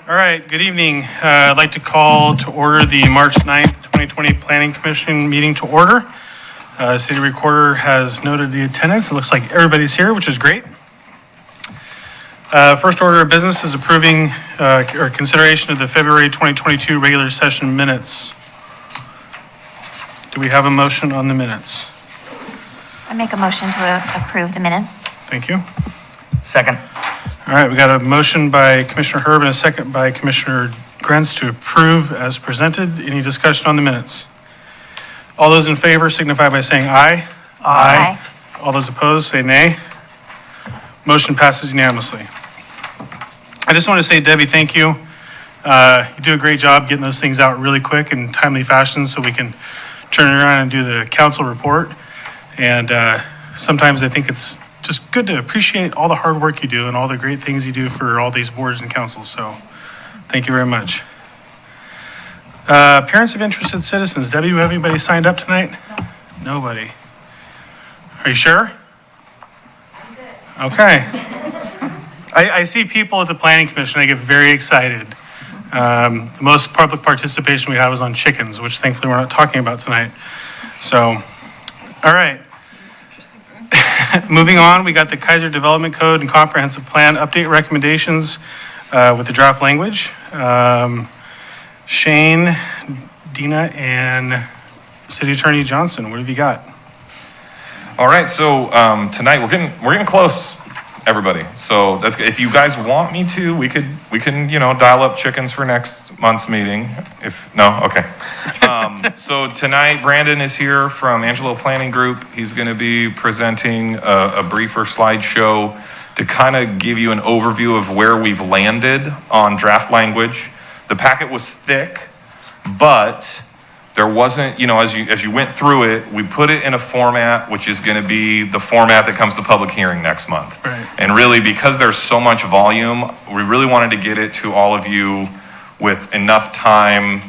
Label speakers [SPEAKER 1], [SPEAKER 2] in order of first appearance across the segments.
[SPEAKER 1] All right, good evening. I'd like to call to order the March 9th, 2020 Planning Commission meeting to order. City Recorder has noted the attendance. It looks like everybody's here, which is great. First order of business is approving or consideration of the February 2022 regular session minutes. Do we have a motion on the minutes?
[SPEAKER 2] I make a motion to approve the minutes.
[SPEAKER 1] Thank you.
[SPEAKER 3] Second.
[SPEAKER 1] All right, we got a motion by Commissioner Herb and a second by Commissioner Grentz to approve as presented. Any discussion on the minutes? All those in favor signify by saying aye.
[SPEAKER 2] Aye.
[SPEAKER 1] All those opposed say nay. Motion passes unanimously. I just want to say, Debbie, thank you. You do a great job getting those things out really quick and timely fashion so we can turn it around and do the council report. And sometimes I think it's just good to appreciate all the hard work you do and all the great things you do for all these boards and councils. So thank you very much. Appearance of interested citizens. Debbie, you have anybody signed up tonight? No. Nobody. Are you sure? Okay. I see people at the Planning Commission. I get very excited. The most public participation we had was on chickens, which thankfully we're not talking about tonight. So, all right. Moving on, we got the Keizer Development Code and Comprehensive Plan update recommendations with the draft language. Shane, Dina, and City Attorney Johnson, what have you got?
[SPEAKER 4] All right, so tonight we're getting close, everybody. So that's good. If you guys want me to, we can dial up chickens for next month's meeting. Okay. So tonight Brandon is here from Angelo Planning Group. He's going to be presenting a briefer slideshow to kind of give you an overview of where we've landed on draft language. The packet was thick, but there wasn't, as you went through it, we put it in a format which is going to be the format that comes to public hearing next month.
[SPEAKER 1] Right.
[SPEAKER 4] And really, because there's so much volume, we really wanted to get it to all of you with enough time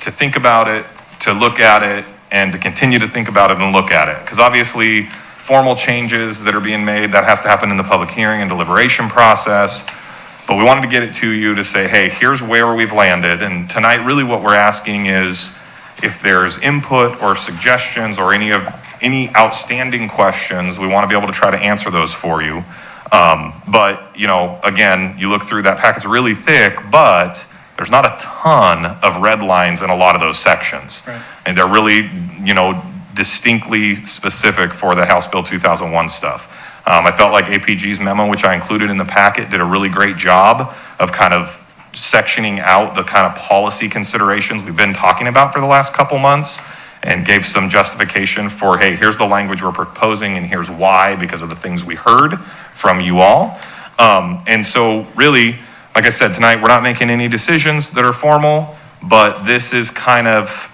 [SPEAKER 4] to think about it, to look at it, and to continue to think about it and look at it. Because obviously, formal changes that are being made, that has to happen in the public hearing and deliberation process. But we wanted to get it to you to say, hey, here's where we've landed. And tonight, really what we're asking is, if there's input or suggestions or any outstanding questions, we want to be able to try to answer those for you. But again, you look through that packet's really thick, but there's not a ton of red lines in a lot of those sections.
[SPEAKER 1] Right.
[SPEAKER 4] And they're really, distinctly specific for the House Bill 2001 stuff. I felt like APG's memo, which I included in the packet, did a really great job of kind of sectioning out the kind of policy considerations we've been talking about for the last couple months and gave some justification for, hey, here's the language we're proposing and here's why, because of the things we heard from you all. And so really, like I said, tonight we're not making any decisions that are formal, but this is kind of,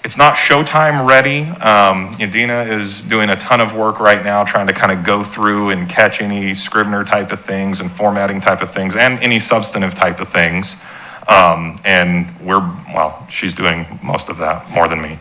[SPEAKER 4] it's not showtime ready. Dina is doing a ton of work right now trying to kind of go through and catch any Scrivener type of things and formatting type of things and any substantive type of things. And she's doing most of that more than me.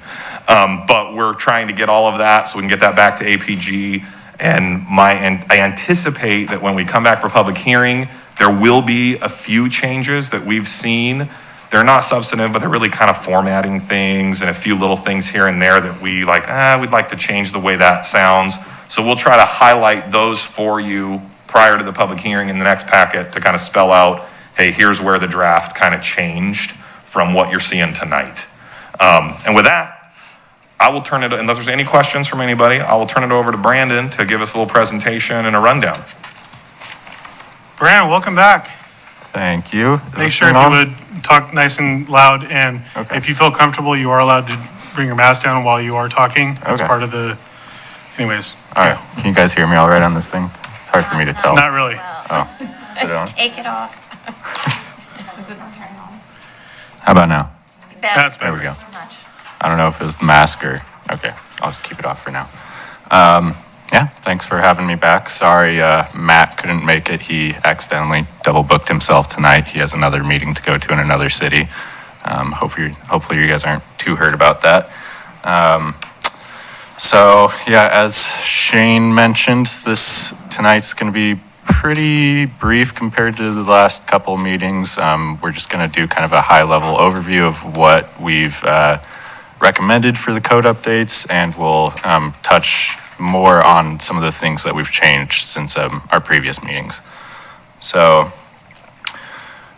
[SPEAKER 4] But we're trying to get all of that so we can get that back to APG. And I anticipate that when we come back for public hearing, there will be a few changes that we've seen. They're not substantive, but they're really kind of formatting things and a few little things here and there that we'd like to change the way that sounds. So we'll try to highlight those for you prior to the public hearing in the next packet to kind of spell out, hey, here's where the draft kind of changed from what you're seeing tonight. And with that, I will turn it, unless there's any questions from anybody, I will turn it over to Brandon to give us a little presentation and a rundown.
[SPEAKER 1] Brandon, welcome back.
[SPEAKER 5] Thank you.
[SPEAKER 1] Make sure if you would talk nice and loud, and if you feel comfortable, you are allowed to bring your mask down while you are talking. That's part of the, anyways.
[SPEAKER 5] All right. Can you guys hear me all right on this thing? It's hard for me to tell.
[SPEAKER 1] Not really.
[SPEAKER 5] Oh, is it on?
[SPEAKER 2] Take it off. Is it turn on?
[SPEAKER 5] How about now?
[SPEAKER 1] That's
[SPEAKER 5] There
[SPEAKER 1] better.
[SPEAKER 5] we go.
[SPEAKER 2] Much.
[SPEAKER 5] I don't know if it was the mask or, okay, I'll just keep it off for now. Yeah, thanks for having me back. Sorry, Matt couldn't make it. He accidentally double booked himself tonight. He has another meeting to go to in another city. Hopefully you guys aren't too hurt about that. So yeah, as Shane mentioned, tonight's going to be pretty brief compared to the last couple meetings. We're just going to do kind of a high-level overview of what we've recommended for the code updates, and we'll touch more on some of the things that we've changed since our previous meetings. So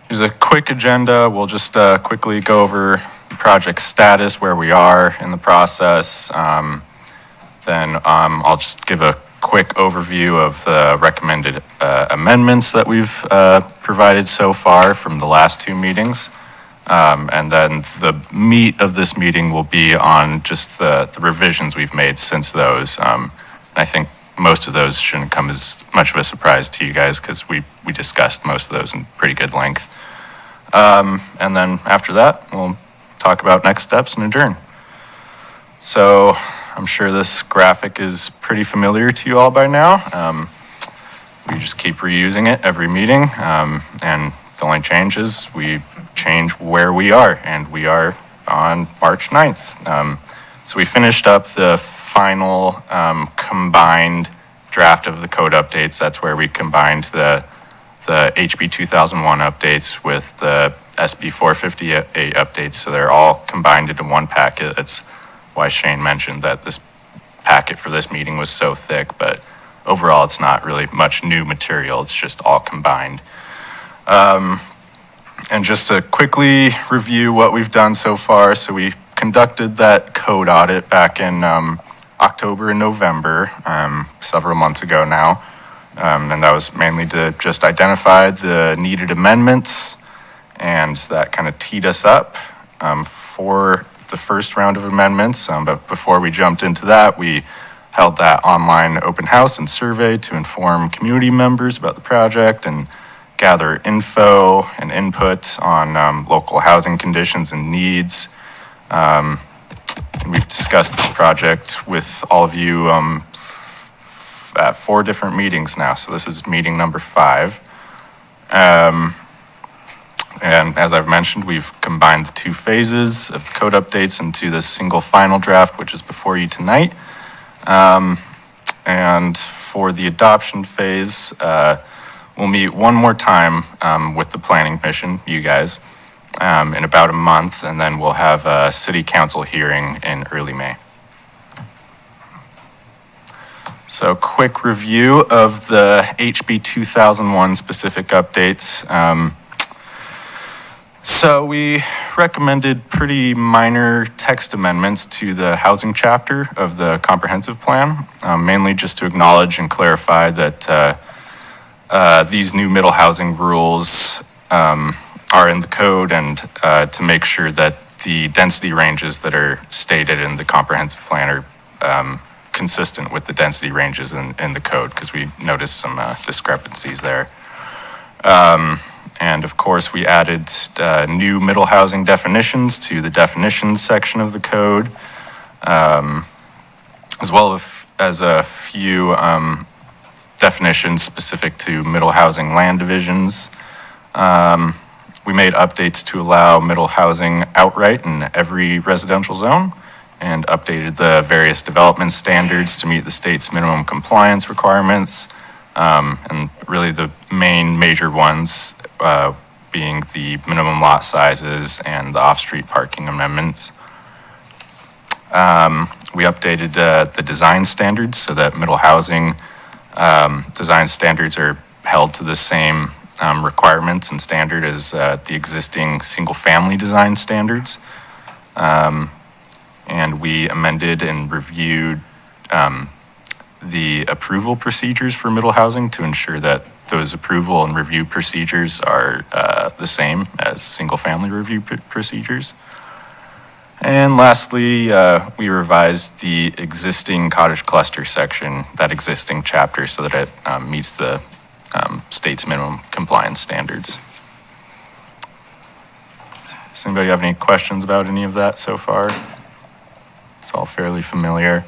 [SPEAKER 5] here's a quick agenda. We'll just quickly go over the project status, where we are in the process. Then I'll just give a quick overview of the recommended amendments that we've provided so far from the last two meetings. And then the meat of this meeting will be on just the revisions we've made since those. And I think most of those shouldn't come as much of a surprise to you guys because we discussed most of those in pretty good length. And then after that, we'll talk about next steps and adjourn. So I'm sure this graphic is pretty familiar to you all by now. We just keep reusing it every meeting. And the only change is we change where we are, and we are on March 9th. So we finished up the final combined draft of the code updates. That's where we combined the HB 2001 updates with the SB 458 updates. So they're all combined into one packet. That's why Shane mentioned that this packet for this meeting was so thick, but overall it's not really much new material. It's just all combined. And just to quickly review what we've done so far. So we conducted that code audit back in October and November, several months ago now. And that was mainly to just identify the needed amendments, and that kind of teed us up for the first round of amendments. But before we jumped into that, we held that online open house and survey to inform community members about the project and gather info and input on local housing conditions and needs. And we've discussed this project with all of you at 4 different meetings now. So this is meeting number 5. And as I've mentioned, we've combined the 2 phases of the code updates into this single final draft, which is before you tonight. And for the adoption phase, we'll meet one more time with the planning commission, you guys, in about a month, and then we'll have a city council hearing in early May. So quick review of the HB 2001 specific updates. So we recommended pretty minor text amendments to the housing chapter of the comprehensive plan, mainly just to acknowledge and clarify that these new middle housing rules are in the code, and to make sure that the density ranges that are stated in the comprehensive plan are consistent with the density ranges in the code, because we noticed some discrepancies there. And of course, we added new middle housing definitions to the definitions section of the code, as well as a few definitions specific to middle housing land divisions. We made updates to allow middle housing outright in every residential zone, and updated the various development standards to meet the state's minimum compliance requirements. And really the main major ones being the minimum lot sizes and the off-street parking amendments. We updated the design standards so that middle housing design standards are held to the same requirements and standard as the existing single-family design standards. And we amended and reviewed the approval procedures for middle housing to ensure that those approval and review procedures are the same as single-family review procedures. And lastly, we revised the existing cottage cluster section, that existing chapter, so that it meets the state's minimum compliance standards. Does anybody have any questions about any of that so far? It's all fairly familiar.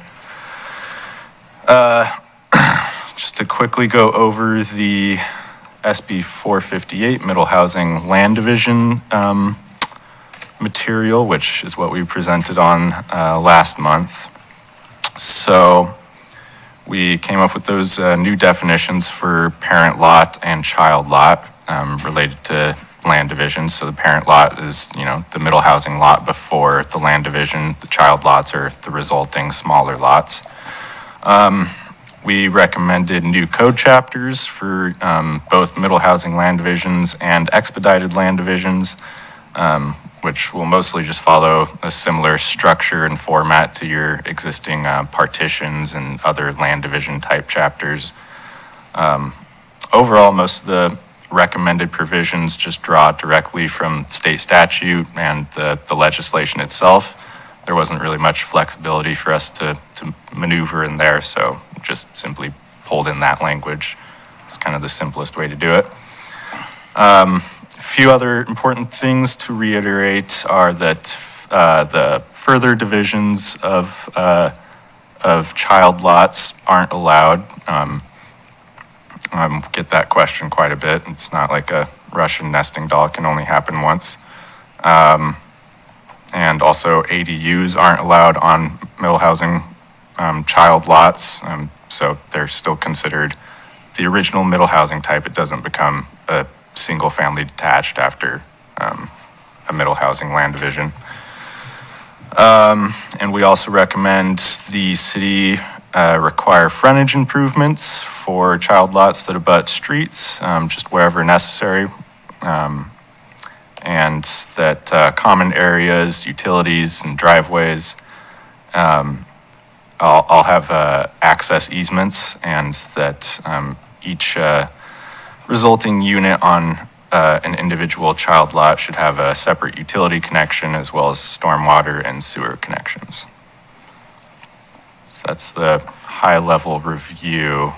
[SPEAKER 5] Just to quickly go over the SB 458 middle housing land division material, which is what we presented on last month. So we came up with those new definitions for parent lot and child lot related to land divisions. So the parent lot is, the middle housing lot before the land division. The child lots are the resulting smaller lots. We recommended new code chapters for both middle housing land divisions and expedited land divisions, which will mostly just follow a similar structure and format to your existing partitions and other land division type chapters. Overall, most of the recommended provisions just draw directly from state statute and the legislation itself. There wasn't really much flexibility for us to maneuver in there, so just simply pulled in that language. It's kind of the simplest way to do it. A few other important things to reiterate are that the further divisions of child lots aren't allowed. Get that question quite a bit. It's not like a Russian nesting doll, it can only happen once. And also ADUs aren't allowed on middle housing child lots, so they're still considered the original middle housing type. It doesn't become a single family detached after a middle housing land division. And we also recommend the city require frontage improvements for child lots that abut streets, just wherever necessary. And that common areas, utilities, and driveways all have access easements, and that each resulting unit on an individual child lot should have a separate utility connection as well as stormwater and sewer connections. So that's the high-level review,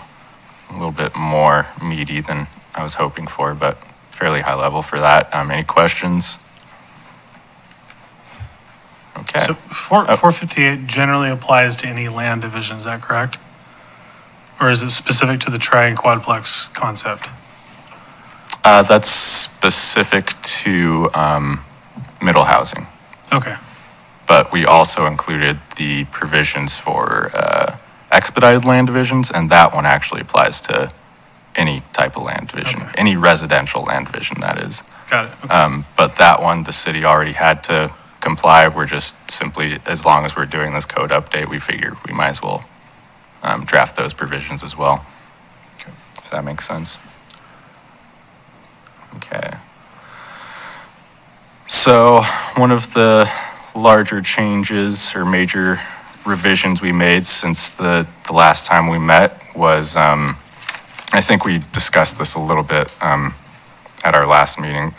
[SPEAKER 5] a little bit more meaty than I was hoping for, but fairly high level for that. Any questions? Okay.
[SPEAKER 1] So 458 generally applies to any land division, is that correct? Or is it specific to the tri and quadplex concept?
[SPEAKER 5] That's specific to middle housing,
[SPEAKER 1] Okay,
[SPEAKER 5] but we also included the provisions for expedited land divisions, and that one actually applies to any type of land division,
[SPEAKER 1] Okay.
[SPEAKER 5] any residential land division, that is.
[SPEAKER 1] got it. Okay.
[SPEAKER 5] But that one, the city already had to comply. We're just simply, as long as we're doing this code update, we figure we might as well draft those provisions as well.
[SPEAKER 1] Okay.
[SPEAKER 5] If that makes sense. Okay. So one of the larger changes or major revisions we made since the last time we met was, I think we discussed this a little bit at our last meeting.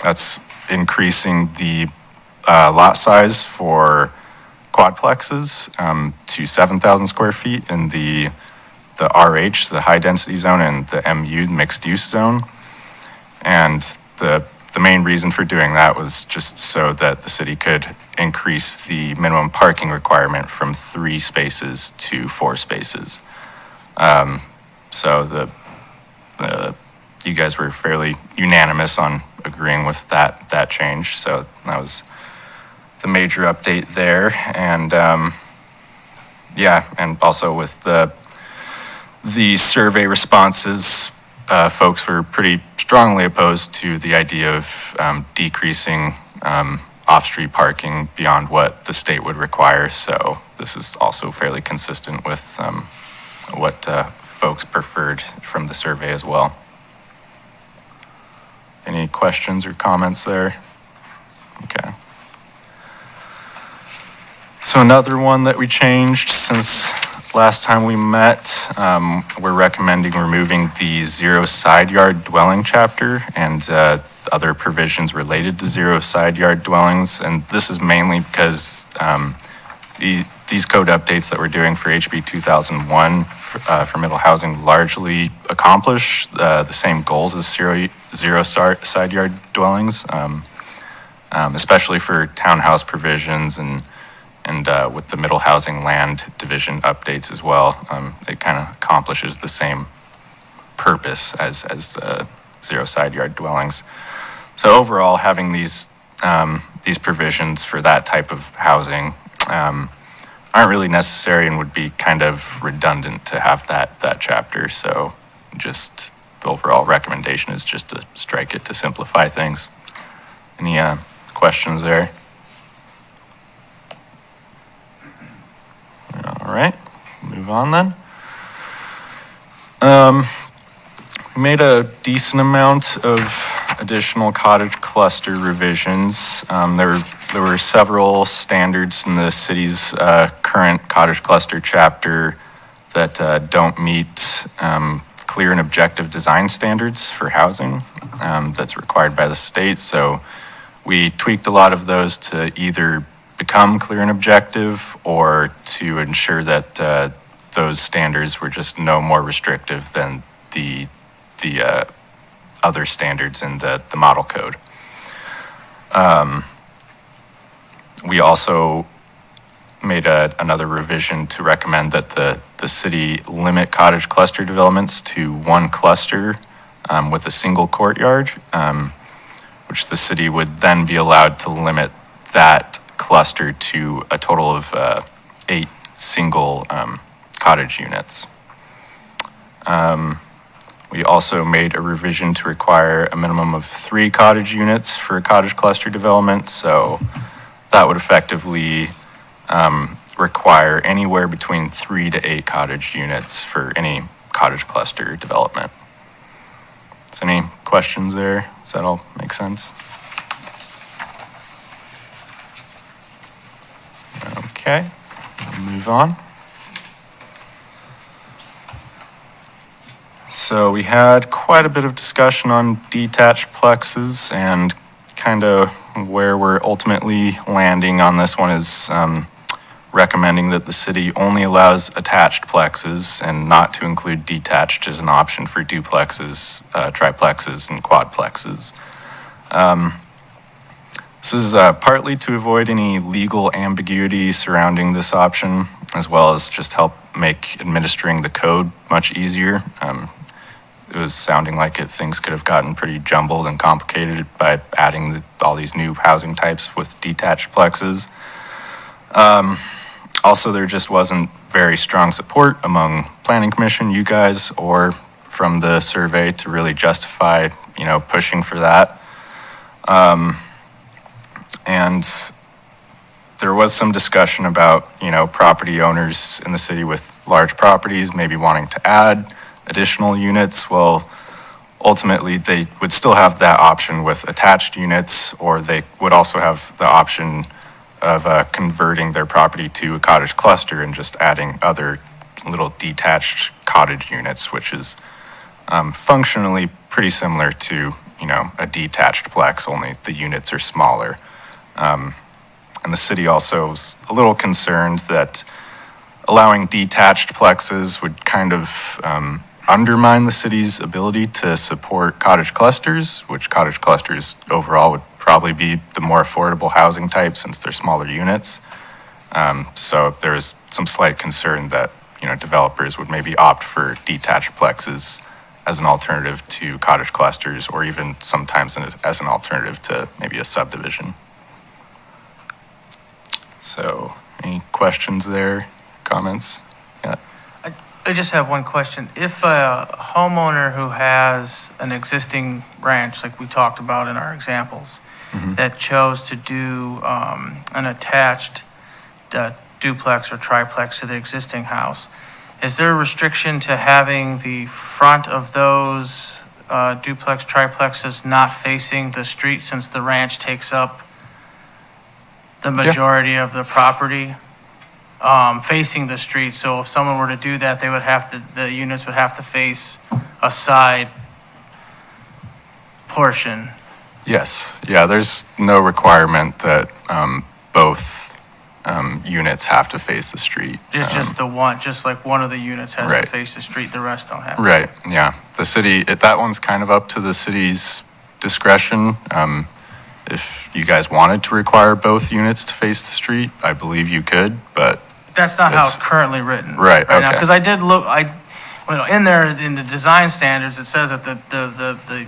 [SPEAKER 5] That's increasing the lot size for quadplexes to 7,000 square feet in the RH, the high density zone, and the MU, mixed use zone. And the main reason for doing that was just so that the city could increase the minimum parking requirement from 3 spaces to 4 spaces. So you guys were fairly unanimous on agreeing with that change. So that was the major update there. And and also with the survey responses, folks were pretty strongly opposed to the idea of decreasing off-street parking beyond what the state would require. So this is also fairly consistent with what folks preferred from the survey as well. Any questions or comments there? Okay. So another one that we changed since last time we met, we're recommending removing the 0 side yard dwelling chapter and other provisions related to 0 side yard dwellings. And this is mainly because these code updates that we're doing for HB 2001 for middle housing largely accomplish the same goals as 0 side yard dwellings, especially for townhouse provisions and with the middle housing land division updates as well. It kind of accomplishes the same purpose as 0 side yard dwellings. So overall, having these provisions for that type of housing aren't really necessary and would be kind of redundant to have that chapter. So just the overall recommendation is just to strike it to simplify things. Any questions there? All right, move on then. We made a decent amount of additional cottage cluster revisions. There were several standards in the city's current cottage cluster chapter that don't meet clear and objective design standards for housing that's required by the state. So we tweaked a lot of those to either become clear and objective or to ensure that those standards were just no more restrictive than the other standards in the model code. We also made another revision to recommend that the city limit cottage cluster developments to one cluster with a single courtyard, which the city would then be allowed to limit that cluster to a total of 8 single cottage units. We also made a revision to require a minimum of 3 cottage units for a cottage cluster development. So that would effectively require anywhere between 3 to 8 cottage units for any cottage cluster development. So any questions there? Does that all make sense? Okay, we'll move on. So we had quite a bit of discussion on detached plexes, and kind of where we're ultimately landing on this one is recommending that the city only allows attached plexes and not to include detached as an option for duplexes, triplexes, and quadplexes. This is partly to avoid any legal ambiguity surrounding this option, as well as just help make administering the code much easier. It was sounding like things could have gotten pretty jumbled and complicated by adding all these new housing types with detached plexes. Also, there just wasn't very strong support among Planning Commission, you guys, or from the survey to really justify, pushing for that. And there was some discussion about, property owners in the city with large properties maybe wanting to add additional units. Well, ultimately, they would still have that option with attached units, or they would also have the option of converting their property to a cottage cluster and just adding other little detached cottage units, which is functionally pretty similar to, a detached plex, only the units are smaller. And the city also is a little concerned that allowing detached plexes would kind of undermine the city's ability to support cottage clusters, which cottage clusters overall would probably be the more affordable housing type since they're smaller units. So there's some slight concern that, developers would maybe opt for detached plexes as an alternative to cottage clusters, or even sometimes as an alternative to maybe a subdivision. So any questions there, comments? Yeah.
[SPEAKER 3] I just have one question. If a homeowner who has an existing ranch, like we talked about in our examples, that chose to do an attached duplex or triplex to the existing house, is there a restriction to having the front of those duplex, triplexes not facing the street, since the ranch takes up the majority of the property? Facing the street, so if someone were to do that, the units would have to face a side portion.
[SPEAKER 5] Yes, there's no requirement that both units have to face the street.
[SPEAKER 3] Just the one, just like one of the units has
[SPEAKER 5] Right.
[SPEAKER 3] to face the street, the rest don't have to.
[SPEAKER 5] Right, yeah. The city, that one's kind of up to the city's discretion. If you guys wanted to require both units to face the street, I believe you could, but
[SPEAKER 3] That's not how
[SPEAKER 5] It's-
[SPEAKER 3] it's currently written.
[SPEAKER 5] Right,
[SPEAKER 3] now,
[SPEAKER 5] okay.
[SPEAKER 3] because I did look, in there, in the design standards, it says that the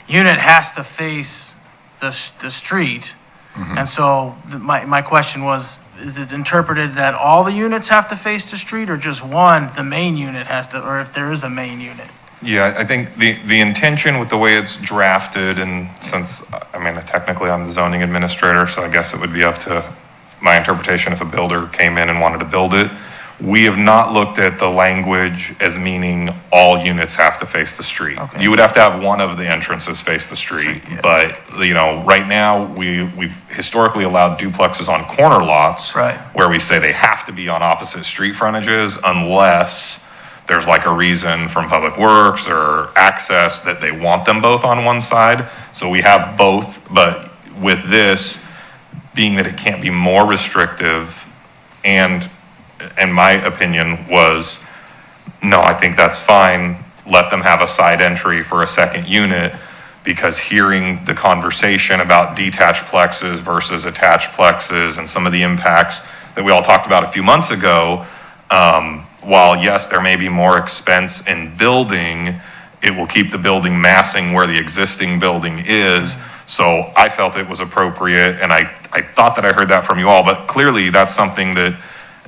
[SPEAKER 3] unit has to face the street.
[SPEAKER 5] Mm-hmm.
[SPEAKER 3] And so my question was, is it interpreted that all the units have to face the street, or just one, the main unit has to, or if there is a main unit?
[SPEAKER 4] Yeah, I think the intention with the way it's drafted, and since, I mean, technically I'm the zoning administrator, so I guess it would be up to my interpretation if a builder came in and wanted to build it. We have not looked at the language as meaning all units have to face the street.
[SPEAKER 3] Okay.
[SPEAKER 4] You would have to have one of the entrances face the street,
[SPEAKER 3] Yeah.
[SPEAKER 4] but, right now, we've historically allowed duplexes on corner lots.
[SPEAKER 3] Right.
[SPEAKER 4] Where we say they have to be on opposite street frontages unless there's like a reason from Public Works or access that they want them both on one side. So we have both, but with this, being that it can't be more restrictive, and my opinion was, no, I think that's fine. Let them have a side entry for a second unit, because hearing the conversation about detached plexes versus attached plexes and some of the impacts that we all talked about a few months ago, while yes, there may be more expense in building, it will keep the building massing where the existing building is. So I felt it was appropriate, and I thought that I heard that from you all, but clearly that's something that,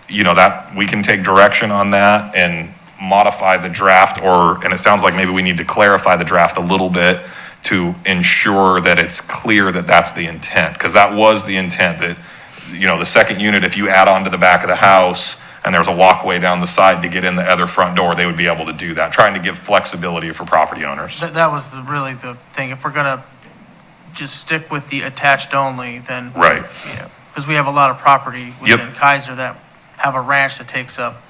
[SPEAKER 4] that we can take direction on that and modify the draft, and it sounds like maybe we need to clarify the draft a little bit to ensure that it's clear that that's the intent, because that was the intent, that, the second unit, if you add on to the back of the house and there's a walkway down the side to get in the other front door, they would be able to do that, trying to give flexibility for property owners.
[SPEAKER 3] That was really the thing. If we're gonna just stick with the attached only, then.
[SPEAKER 4] Right.
[SPEAKER 3] Yeah, because we have a lot of property
[SPEAKER 4] Yep.
[SPEAKER 3] within Keizer that have a ranch that takes up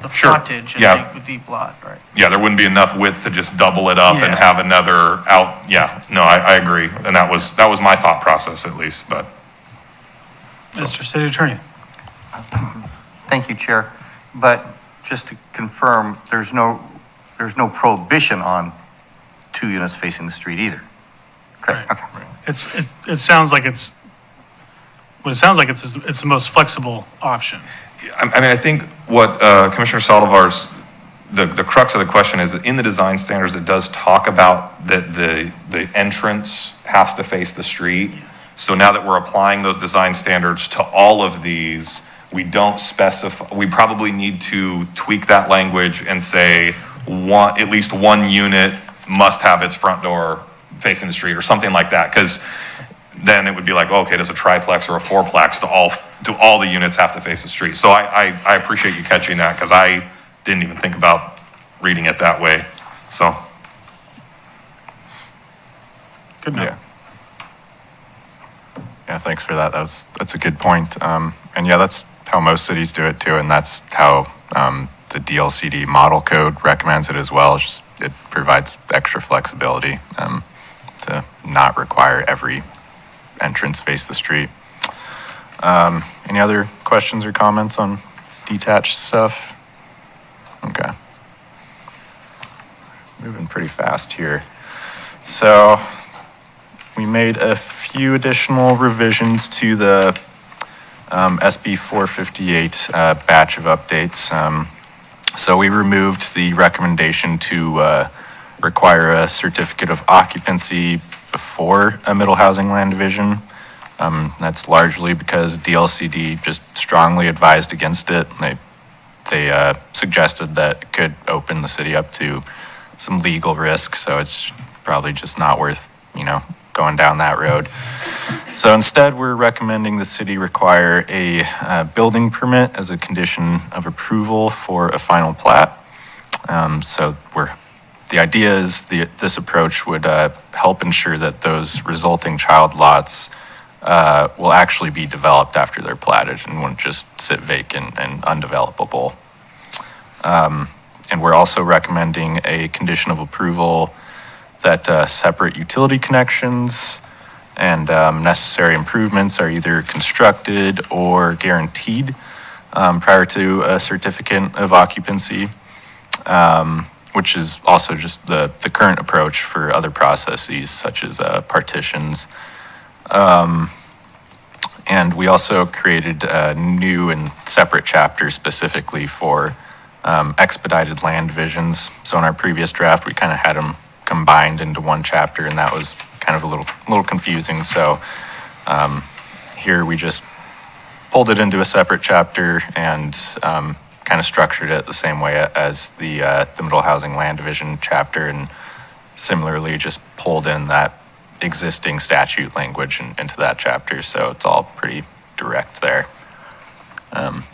[SPEAKER 3] the
[SPEAKER 4] Sure.
[SPEAKER 3] frontage and
[SPEAKER 4] Yeah.
[SPEAKER 3] make a deep lot, right?
[SPEAKER 4] Yeah, there wouldn't be enough width to just double it up and
[SPEAKER 3] Yeah.
[SPEAKER 4] have another out. Yeah, no, I agree. And that was my thought process at least, but.
[SPEAKER 1] Mr. City Attorney.
[SPEAKER 6] Thank you, Chair. But just to confirm, there's no prohibition on 2 units facing the street either. Correct?
[SPEAKER 1] Right.
[SPEAKER 6] Okay.
[SPEAKER 1] It sounds like it's the most flexible option.
[SPEAKER 4] I mean, I think what Commissioner Saldivar's, the crux of the question is that in the design standards, it does talk about that the entrance has to face the street. So now that we're applying those design standards to all of these, we don't specify, we probably need to tweak that language and say at least one unit must have its front door facing the street or something like that. Because then it would be like, okay, does a triplex or a fourplex do all the units have to face the street? So I appreciate you catching that, because I didn't even think about reading it that way. So.
[SPEAKER 1] Good enough.
[SPEAKER 5] Yeah. Yeah, thanks for that. That's a good point. And yeah, that's how most cities do it too, and that's how the DLCD model code recommends it as well. It provides extra flexibility to not require every entrance face the street. Any other questions or comments on detached stuff? Okay. Moving pretty fast here. So we made a few additional revisions to the SB 458 batch of updates. So we removed the recommendation to require a certificate of occupancy before a middle housing land division. That's largely because DLCD just strongly advised against it. They suggested that it could open the city up to some legal risk, so it's probably just not worth, going down that road. So instead, we're recommending the city require a building permit as a condition of approval for a final plat. The idea is this approach would help ensure that those resulting child lots will actually be developed after they're platted and won't just sit vacant and undevelopable. And we're also recommending a condition of approval that separate utility connections and necessary improvements are either constructed or guaranteed prior to a certificate of occupancy, which is also just the current approach for other processes such as partitions. And we also created a new and separate chapter specifically for expedited land divisions. So in our previous draft, we kind of had them combined into one chapter, and that was kind of a little confusing. So here we just pulled it into a separate chapter and kind of structured it the same way as the Middle Housing Land Division chapter, and similarly just pulled in that existing statute language into that chapter, so it's all pretty direct there.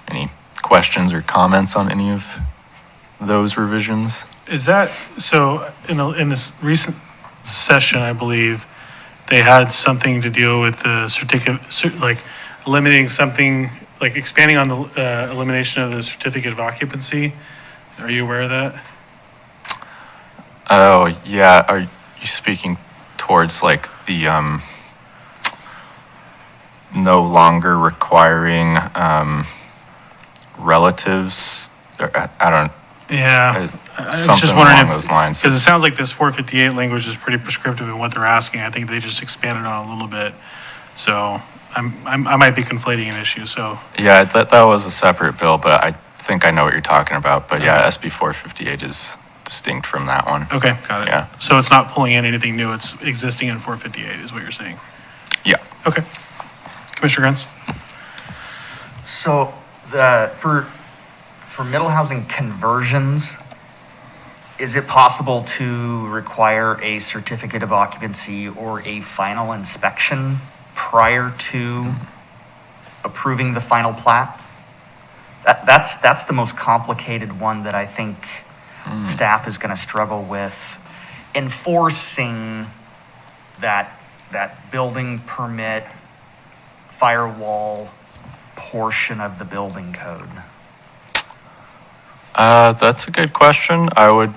[SPEAKER 5] Any questions or comments on any of those revisions?
[SPEAKER 1] Is that, so in this recent session, I believe, they had something to deal with the certificate, like eliminating something, like expanding on the elimination of the certificate of occupancy. Are you aware of that?
[SPEAKER 5] Oh, yeah, are you speaking towards like the no longer requiring relatives? I don't,
[SPEAKER 1] Yeah. I was
[SPEAKER 5] something
[SPEAKER 1] just wondering
[SPEAKER 5] along those lines.
[SPEAKER 1] because it sounds like this 458 language is pretty prescriptive in what they're asking. I think they just expanded on it a little bit. So I might be conflating an issue, so.
[SPEAKER 5] Yeah, that was a separate bill, but I think I know what you're talking about. But yeah, SB 458 is distinct from that one.
[SPEAKER 1] Okay, got it.
[SPEAKER 5] Yeah.
[SPEAKER 1] So it's not pulling in anything new, it's existing in 458 is what you're saying?
[SPEAKER 5] Yeah.
[SPEAKER 1] Okay. Commissioner Grants?
[SPEAKER 7] So for middle housing conversions, is it possible to require a certificate of occupancy or a final inspection prior to approving the final plat? That's the most complicated one that I think staff is going to struggle with enforcing that building permit firewall portion of the building code.
[SPEAKER 5] That's a good question. I would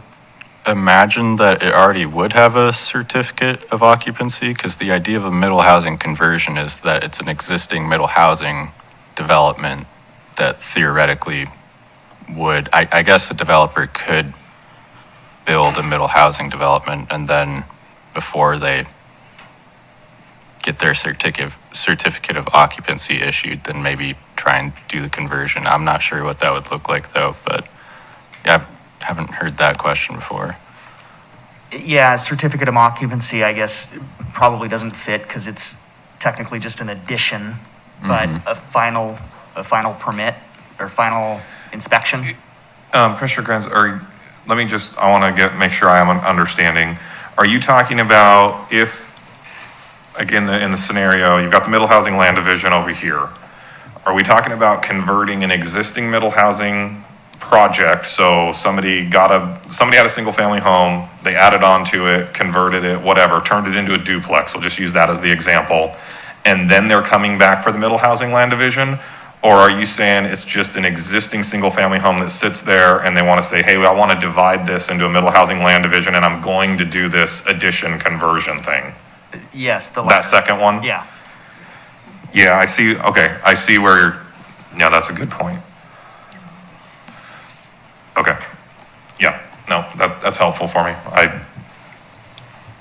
[SPEAKER 5] imagine that it already would have a certificate of occupancy, because the idea of a middle housing conversion is that it's an existing middle housing development that theoretically would, I guess a developer could build a middle housing development, and then before they get their certificate of occupancy issued, then maybe try and do the conversion. I'm not sure what that would look like though, but yeah, I haven't heard that question before.
[SPEAKER 7] Yeah, certificate of occupancy, I guess, probably doesn't fit because it's technically just an addition, but a final permit or final inspection.
[SPEAKER 4] Commissioner Grants, I want to make sure I am understanding. Are you talking about if, again, in the scenario, you've got the middle housing land division over here. Are we talking about converting an existing middle housing project? So somebody had a single family home, they added on to it, converted it, whatever, turned it into a duplex. We'll just use that as the example. And then they're coming back for the middle housing land division? Or are you saying it's just an existing single family home that sits there and they want to say, hey, I want to divide this into a middle housing land division and I'm going to do this addition conversion thing?
[SPEAKER 7] Yes, the
[SPEAKER 4] That
[SPEAKER 7] latter.
[SPEAKER 4] second one?
[SPEAKER 7] Yeah.
[SPEAKER 4] Yeah, I see. Okay, I see where you're, yeah, that's a good point. Okay. Yeah, no, that's helpful for me.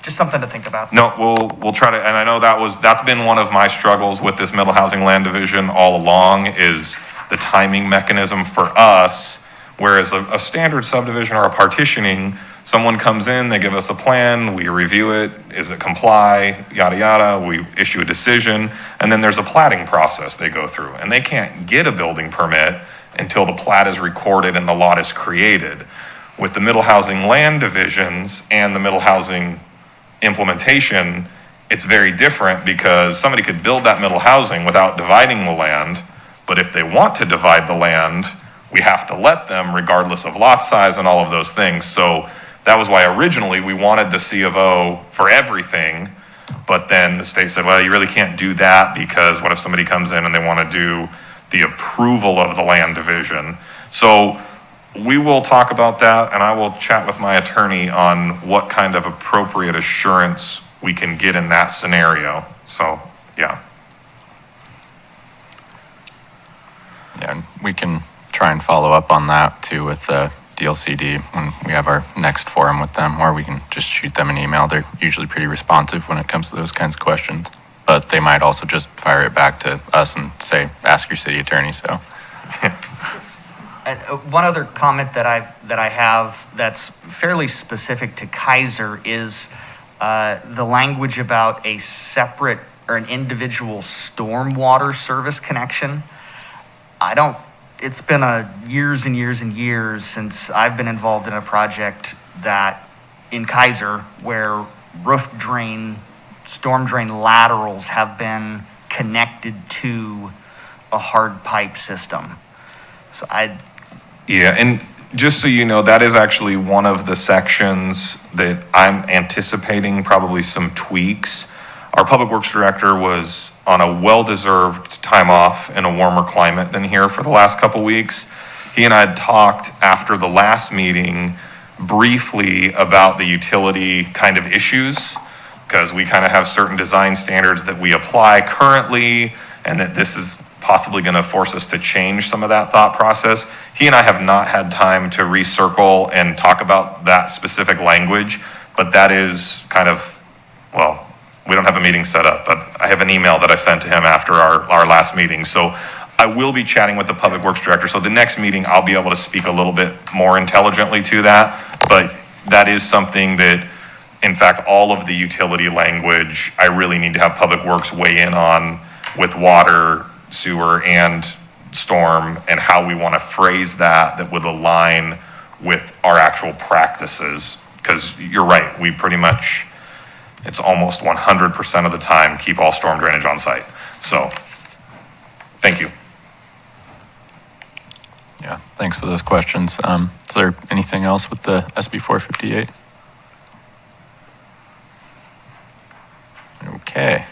[SPEAKER 7] Just something to think about.
[SPEAKER 4] No, we'll try to, and I know that's been one of my struggles with this middle housing land division all along, is the timing mechanism for us, whereas a standard subdivision or a partitioning, someone comes in, they give us a plan, we review it, is it comply, yada, yada, we issue a decision, and then there's a platting process they go through, and they can't get a building permit until the plat is recorded and the lot is created. With the middle housing land divisions and the middle housing implementation, it's very different, because somebody could build that middle housing without dividing the land, but if they want to divide the land, we have to let them regardless of lot size and all of those things. So that was why originally we wanted the C of O for everything, but then the state said, well, you really can't do that, because what if somebody comes in and they want to do the approval of the land division? So we will talk about that, and I will chat with my attorney on what kind of appropriate assurance we can get in that scenario. So, yeah.
[SPEAKER 5] Yeah, and we can try and follow up on that too with the DLCD when we have our next forum with them, or we can just shoot them an email. They're usually pretty responsive when it comes to those kinds of questions, but they might also just fire it back to us and say, ask your city attorney, so.
[SPEAKER 7] And one other comment that I have that's fairly specific to Keizer is the language about a separate or an individual stormwater service connection. it's been years and years and years since I've been involved in a project that in Keizer where storm drain laterals have been connected to a hard pipe system. So
[SPEAKER 4] Yeah, and just so you know, that is actually one of the sections that I'm anticipating probably some tweaks. Our Public Works Director was on a well-deserved time off in a warmer climate than here for the last couple weeks. He and I had talked after the last meeting briefly about the utility kind of issues, because we kind of have certain design standards that we apply currently, and that this is possibly going to force us to change some of that thought process. He and I have not had time to recircle and talk about that specific language, but that is kind of, well, we don't have a meeting set up, but I have an email that I sent to him after our last meeting. So I will be chatting with the Public Works Director. So the next meeting, I'll be able to speak a little bit more intelligently to that. But that is something that, in fact, all of the utility language, I really need to have Public Works weigh in on with water, sewer, and storm, and how we want to phrase that would align with our actual practices. Because you're right, we pretty much, it's almost 100% of the time, keep all storm drainage on site. So, thank you.
[SPEAKER 5] Yeah, thanks for those questions. Is there anything else with the SB 458? Okay.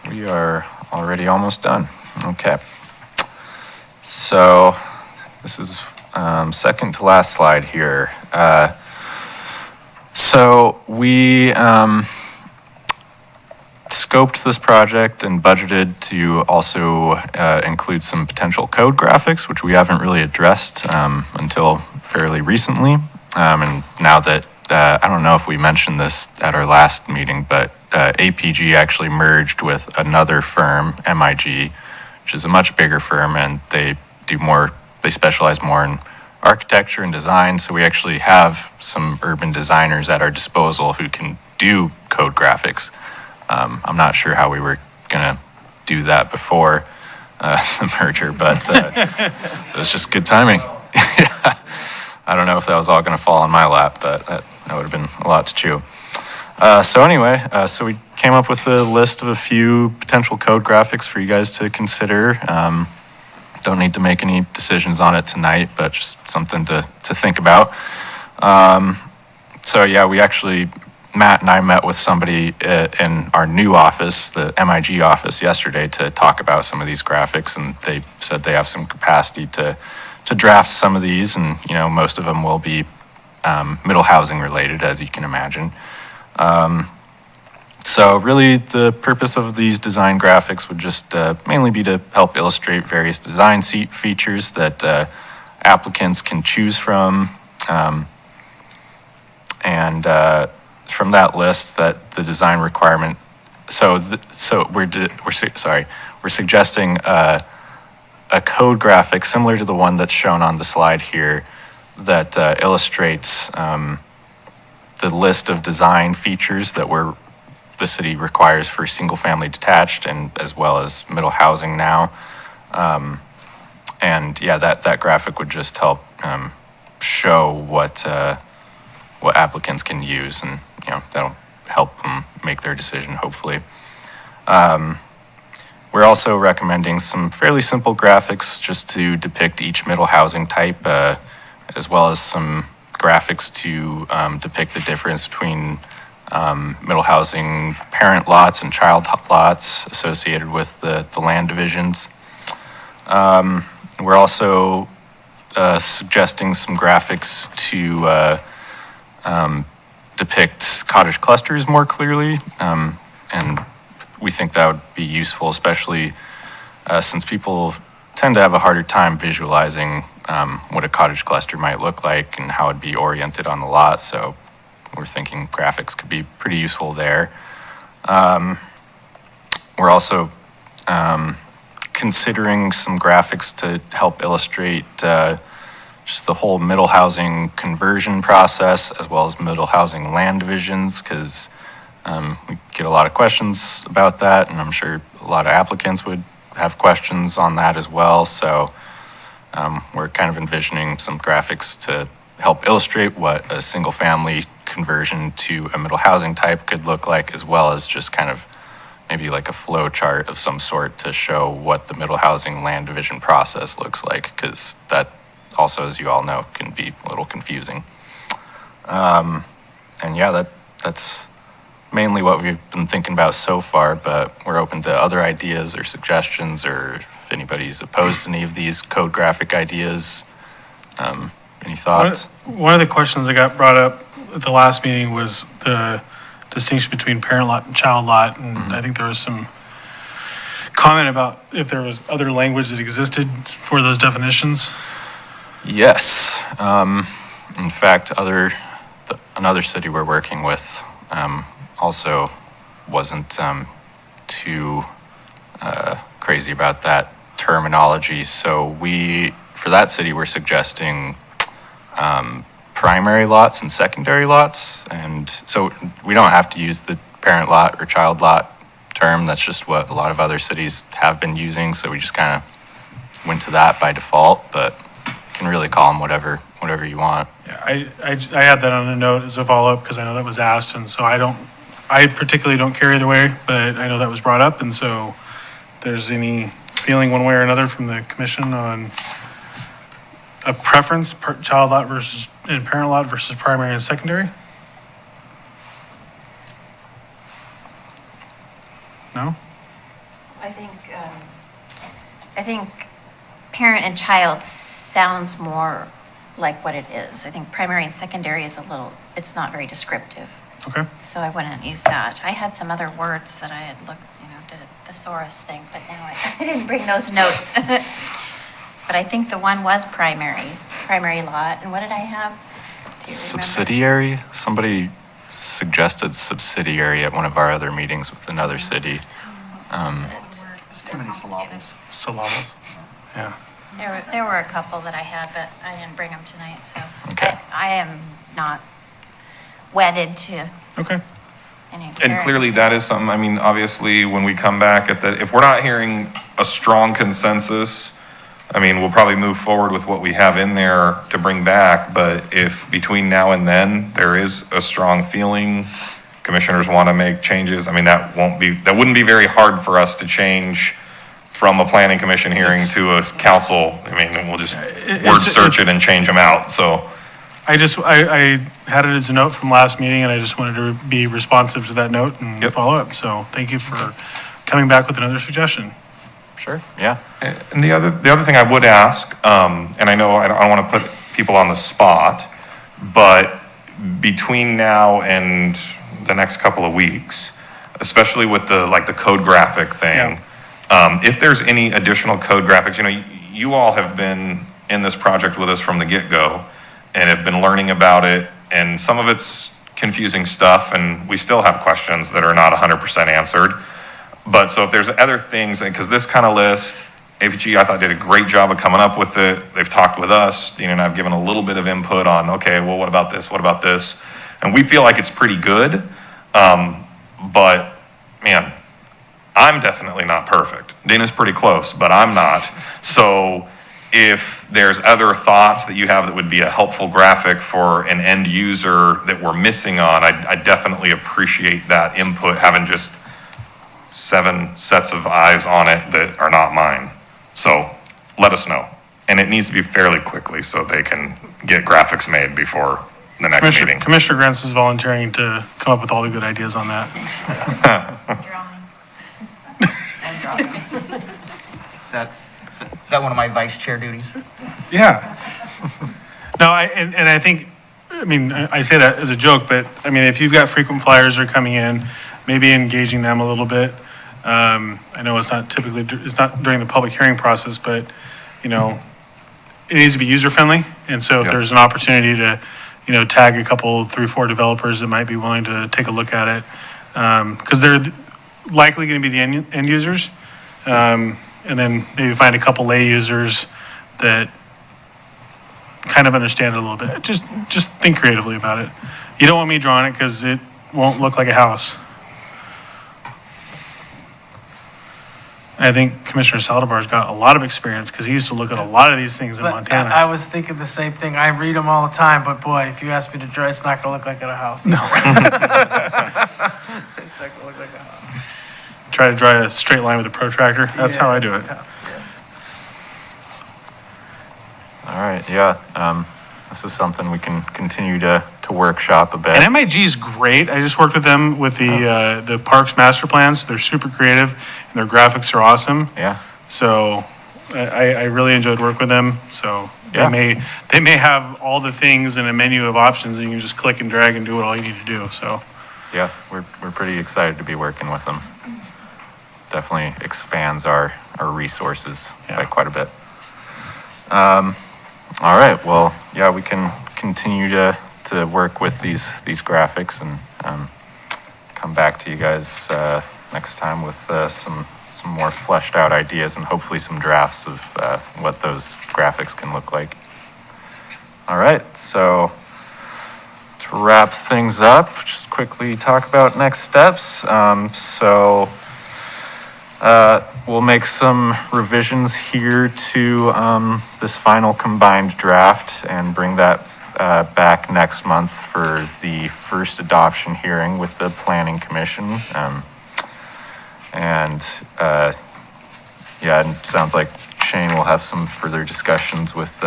[SPEAKER 5] We are already almost done. Okay. So this is second to last slide here. So we scoped this project and budgeted to also include some potential code graphics, which we haven't really addressed until fairly recently. And now that, I don't know if we mentioned this at our last meeting, but APG actually merged with another firm, MIG, which is a much bigger firm, and they specialize more in architecture and design. So we actually have some urban designers at our disposal who can do code graphics. I'm not sure how we were gonna do that before the merger, but it was just good timing. Yeah. I don't know if that was all gonna fall on my lap, but that would have been a lot to chew. So anyway, so we came up with a list of a few potential code graphics for you guys to consider. Don't need to make any decisions on it tonight, but just something to think about. So yeah, Matt and I met with somebody in our new office, the MIG office, yesterday to talk about some of these graphics, and they said they have some capacity to draft some of these, and most of them will be middle housing related, as you can imagine. So really the purpose of these design graphics would just mainly be to help illustrate various design features that applicants can choose from, and from that list that the design requirement. We're suggesting a code graphic similar to the one that's shown on the slide here that illustrates the list of design features that the city requires for single-family detached and as well as middle housing now. And yeah, that graphic would just help show what applicants can use, and that'll help them make their decision, hopefully. We're also recommending some fairly simple graphics just to depict each middle housing type, as well as some graphics to depict the difference between middle housing parent lots and child lots associated with the land divisions. We're also suggesting some graphics to depict cottage clusters more clearly, and we think that would be useful, especially since people tend to have a harder time visualizing what a cottage cluster might look like and how it'd be oriented on the lot. So we're thinking graphics could be pretty useful there. We're also considering some graphics to help illustrate just the whole middle housing conversion process, as well as middle housing land divisions, because we get a lot of questions about that, and I'm sure a lot of applicants would have questions on that as well. So we're kind of envisioning some graphics to help illustrate what a single family conversion to a middle housing type could look like, as well as just kind of maybe like a flow chart of some sort to show what the middle housing land division process looks like, because that also, as you all know, can be a little confusing. And yeah, that's mainly what we've been thinking about so far, but we're open to other ideas or suggestions, or if anybody's opposed to any of these code graphic ideas. Any thoughts?
[SPEAKER 1] One of the questions that got brought up at the last meeting was the distinction between parent lot and child lot, and I think there was some comment about if there was other language that existed for those definitions.
[SPEAKER 5] Yes. In fact, another city we're working with also wasn't too crazy about that terminology. So for that city, we're suggesting primary lots and secondary lots. And so we don't have to use the parent lot or child lot term. That's just what a lot of other cities have been using. So we just kind of went to that by default, but you can really call them whatever you want.
[SPEAKER 1] Yeah, I had that on a note as a follow-up because I know that was asked, and so I particularly don't care either way, but I know that was brought up, and so if there's any feeling one way or another from the commission on a preference, child lot and parent lot versus primary and secondary? No?
[SPEAKER 2] I think parent and child sounds more like what it is. I think primary and secondary is it's not very descriptive.
[SPEAKER 1] Okay.
[SPEAKER 2] So I wouldn't use that. I had some other words that I had looked, did a thesaurus thing, but now I didn't bring those notes. But I think the one was primary lot. And what did I have? Do you remember?
[SPEAKER 5] Subsidiary? Somebody suggested subsidiary at one of our other meetings with another city.
[SPEAKER 7] It's too many syllables.
[SPEAKER 1] Syllables. Yeah.
[SPEAKER 2] There were a couple that I had, but I didn't bring them tonight, so.
[SPEAKER 5] Okay.
[SPEAKER 2] I am not wedded to
[SPEAKER 1] Okay.
[SPEAKER 2] any
[SPEAKER 4] And
[SPEAKER 2] parent.
[SPEAKER 4] clearly that is something, I mean, obviously, when we come back if we're not hearing a strong consensus, I mean, we'll probably move forward with what we have in there to bring back, but if between now and then, there is a strong feeling, commissioners want to make changes, I mean, that wouldn't be very hard for us to change from a planning commission hearing to a council. I mean, we'll just word search it and change them out, so.
[SPEAKER 1] I had it as a note from last meeting, and I just wanted to be responsive to that note and
[SPEAKER 4] Yep.
[SPEAKER 1] follow up. So thank you for coming back with another suggestion.
[SPEAKER 5] Sure, yeah.
[SPEAKER 4] And the other thing I would ask, and I know I don't want to put people on the spot, but between now and the next couple of weeks, especially with the code graphic thing, if there's any additional code graphics, you all have been in this project with us from the get-go and have been learning about it, and some of it's confusing stuff, and we still have questions that are not 100% answered. But so if there's other things, because this kind of list, APG, I thought did a great job of coming up with it. They've talked with us. Dean and I have given a little bit of input on, okay, well, what about this? What about this? And we feel like it's pretty good. But man, I'm definitely not perfect. Dina's pretty close, but I'm not. So if there's other thoughts that you have that would be a helpful graphic for an end user that we're missing on, I definitely appreciate that input, having just 7 sets of eyes on it that are not mine. So let us know. And it needs to be fairly quickly so they can get graphics made before the next meeting.
[SPEAKER 1] Commissioner Grants is volunteering to come up with all the good ideas on that.
[SPEAKER 2] Drawings.
[SPEAKER 7] Is that one of my vice chair duties?
[SPEAKER 1] Yeah. No, I think, I say that as a joke, but I mean, if you've got frequent flyers that are coming in, maybe engaging them a little bit. I know it's not during the public hearing process, but it needs to be user friendly. And so if
[SPEAKER 4] Yeah.
[SPEAKER 1] there's an opportunity to, tag a couple, 3 or 4 developers that might be willing to take a look at it, because they're likely going to be the end users. And then maybe find a couple lay users that kind of understand it a little bit. Just think creatively about it. You don't want me drawing it because it won't look like a house. I think Commissioner Saldivar's got a lot of experience because he used to look at a lot of these things in
[SPEAKER 3] But
[SPEAKER 1] Montana.
[SPEAKER 3] I was thinking the same thing. I read them all the time, but boy, if you ask me to draw, it's not gonna look like at a house. No. It's not gonna look like a house.
[SPEAKER 1] Try to draw a straight line with a protractor. That's how I do it.
[SPEAKER 5] All right, yeah. This is something we can continue to workshop a bit.
[SPEAKER 1] And MIG is great. I just worked with them with the parks master plans. They're super creative and their graphics are awesome.
[SPEAKER 5] Yeah,
[SPEAKER 1] So I really enjoyed working with them. So
[SPEAKER 5] Yeah.
[SPEAKER 1] they may have all the things in a menu of options and you can just click and drag and do what all you need to do. So
[SPEAKER 5] yeah, we're pretty excited to be working with them. Definitely expands our resources by
[SPEAKER 1] Yeah.
[SPEAKER 5] quite a bit. All right, well, yeah, we can continue to work with these graphics and come back to you guys next time with some more fleshed out ideas and hopefully some drafts of what those graphics can look like. All right, so to wrap things up, just quickly talk about next steps. We'll make some revisions here to this final combined draft and bring that back next month for the first adoption hearing with the Planning Commission. Yeah, it sounds like Shane will have some further discussions with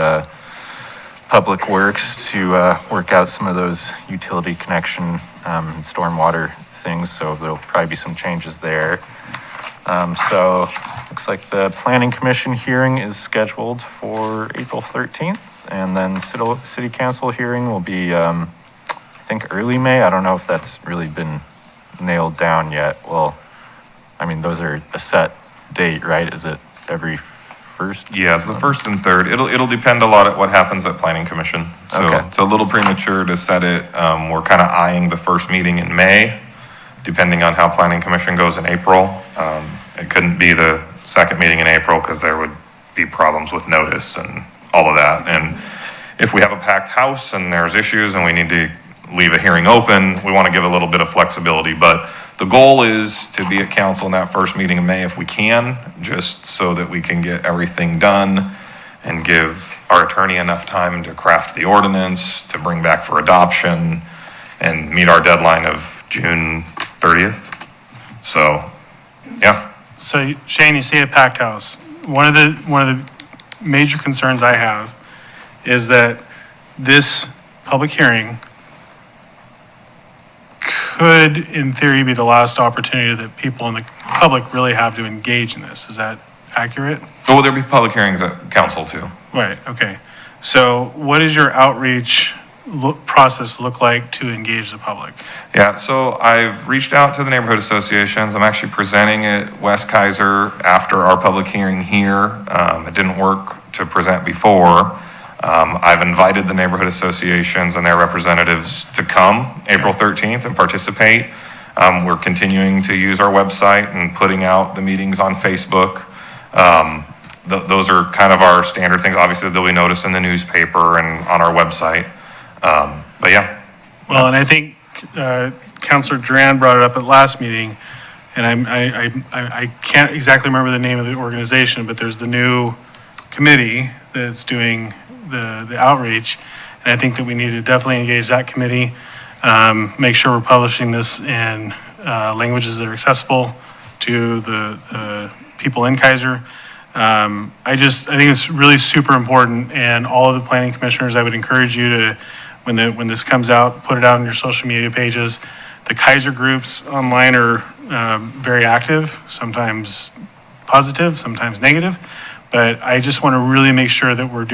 [SPEAKER 5] Public Works to work out some of those utility connection stormwater things, so there'll probably be some changes there. So looks like the Planning Commission hearing is scheduled for April 13th, and then City Council hearing will be, I think, early May. I don't know if that's really been nailed down yet. Well, I mean, those are a set date, right? Is it every first?
[SPEAKER 4] Yeah, it's the first and third. It'll depend a lot at what happens at Planning Commission. So
[SPEAKER 5] Okay.
[SPEAKER 4] it's a little premature to set it. We're kind of eyeing the first meeting in May, depending on how Planning Commission goes in April. It couldn't be the second meeting in April because there would be problems with notice and all of that. And if we have a packed house and there's issues and we need to leave a hearing open, we want to give a little bit of flexibility. But the goal is to be at council in that first meeting in May if we can, just so that we can get everything done and give our attorney enough time to craft the ordinance, to bring back for adoption, and meet our deadline of June 30th. So, yeah.
[SPEAKER 1] So Shane, you say a packed house. One of the major concerns I have is that this public hearing could, in theory, be the last opportunity that people in the public really have to engage in this. Is that accurate?
[SPEAKER 4] Oh, there'll be public hearings at council too.
[SPEAKER 1] Right, okay. So what does your outreach process look like to engage the public?
[SPEAKER 4] Yeah, so I've reached out to the neighborhood associations. I'm actually presenting at West Keizer after our public hearing here. It didn't work to present before. I've invited the neighborhood associations and their representatives to come April 13th and participate. We're continuing to use our website and putting out the meetings on Facebook. Those are kind of our standard things. Obviously, they'll be noticed in the newspaper and on our website. But yeah.
[SPEAKER 1] Well, and I think Councilor Duran brought it up at last meeting, and I can't exactly remember the name of the organization, but there's the new committee that's doing the outreach, and I think that we need to definitely engage that committee, make sure we're publishing this in languages that are accessible to the people in Keizer. I think it's really super important, and all of the planning commissioners, I would encourage you to, when this comes out, put it out on your social media pages. The Keizer groups online are very active, sometimes positive, sometimes negative, but I just want to really make sure that we're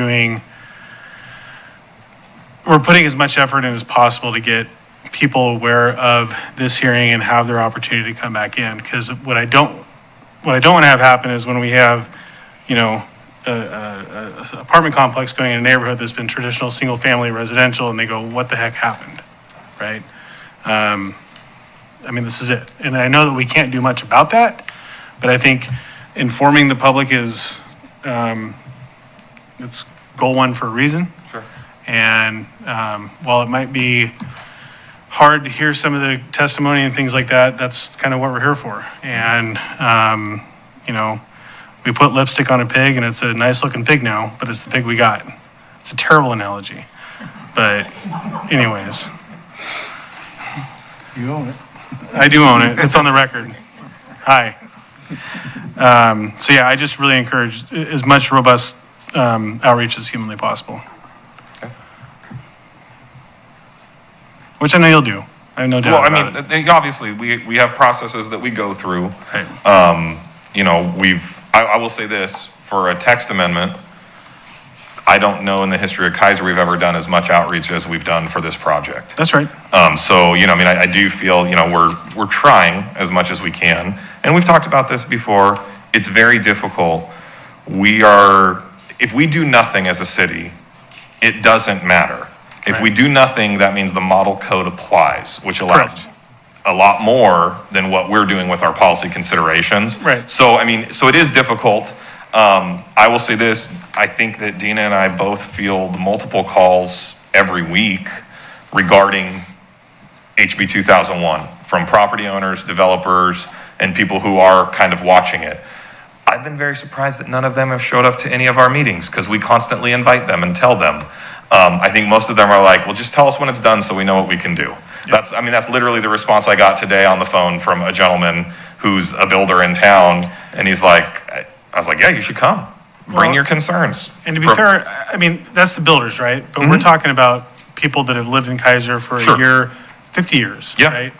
[SPEAKER 1] putting as much effort in as possible to get people aware of this hearing and have their opportunity to come back in. Because what I don't want to have happen is when we have, a apartment complex going in a neighborhood that's been traditional single-family residential, and they go, what the heck happened, right? This is it. And I know that we can't do much about that, but I think informing the public is, it's goal one for a reason.
[SPEAKER 4] Sure.
[SPEAKER 1] And while it might be hard to hear some of the testimony and things like that, that's kind of what we're here for. And, we put lipstick on a pig and it's a nice looking pig now, but it's the pig we got. It's a terrible analogy. But anyways.
[SPEAKER 8] You own it.
[SPEAKER 1] I do own it. It's on the record. Hi. So yeah, I just really encourage as much robust outreach as humanly possible. Which I know you'll do. I have no doubt
[SPEAKER 4] Well, I
[SPEAKER 1] about
[SPEAKER 4] mean, obviously, we have processes that we go through.
[SPEAKER 1] Right.
[SPEAKER 4] You know, I will say this, for a text amendment, I don't know in the history of Keizer we've ever done as much outreach as we've done for this project.
[SPEAKER 1] That's right.
[SPEAKER 4] So, you know, I mean, I do feel, you know, we're trying as much as we can. And we've talked about this before. It's very difficult. If we do nothing as a city, it doesn't matter. If we do nothing, that means the model code applies, which allows
[SPEAKER 1] Correct.
[SPEAKER 4] a lot more than what we're doing with our policy considerations.
[SPEAKER 1] Right.
[SPEAKER 4] So, I mean, so it is difficult. I will say this, I think that Dina and I both field multiple calls every week regarding HB 2001 from property owners, developers, and people who are kind of watching it. I've been very surprised that none of them have showed up to any of our meetings because we constantly invite them and tell them. I think most of them are like, well, just tell us when it's done so we know what we can do. That's literally the response I got today on the phone from a gentleman who's a builder in town. And he's like, I was like, yeah, you should come. Bring
[SPEAKER 1] Well,
[SPEAKER 4] your concerns.
[SPEAKER 1] And to be fair, I mean, that's the builders, right? But we're talking about people that have lived in Keizer for
[SPEAKER 4] Sure.
[SPEAKER 1] a year, 50 years,
[SPEAKER 4] Yeah.
[SPEAKER 1] right?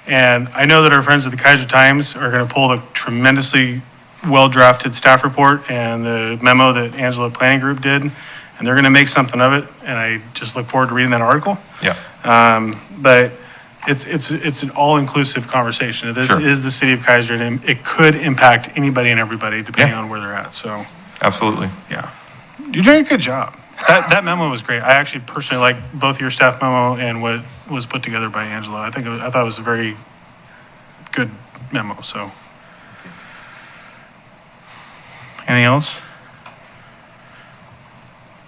[SPEAKER 1] And I know that our friends at the Keizer Times are going to pull the tremendously well-drafted staff report and the memo that Angela Planning Group did, and they're going to make something of it. And I just look forward to reading that article.
[SPEAKER 4] Yeah.
[SPEAKER 1] But it's an all-inclusive conversation. This
[SPEAKER 4] Sure.
[SPEAKER 1] is the city of Keizer, and it could impact anybody and everybody depending on where they're at. So,
[SPEAKER 4] Absolutely.
[SPEAKER 1] yeah, you're doing a good job. That memo was great. I actually personally like both your staff memo and what was put together by Angela. I thought it was a very good memo. So, anything else?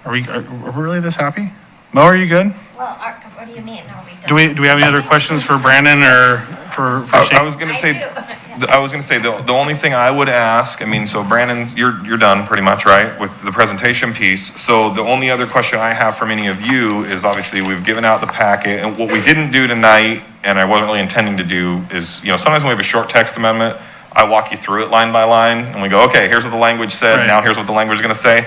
[SPEAKER 1] Are we really this happy? Mo, are you good?
[SPEAKER 2] Well, what do you mean? Are we done?
[SPEAKER 1] Do we have any other questions for Brandon or for Shane?
[SPEAKER 4] I was gonna say, the only thing I would ask, I mean, so Brandon, you're done pretty much, right, with the presentation piece. So the only other question I have from any of you is obviously we've given out the packet, and what we didn't do tonight, and I wasn't really intending to do, is, you know, sometimes when we have a short text amendment, I walk you through it line by line, and we go, okay, here's what the language said,
[SPEAKER 1] Right.
[SPEAKER 4] now here's what the language is gonna say.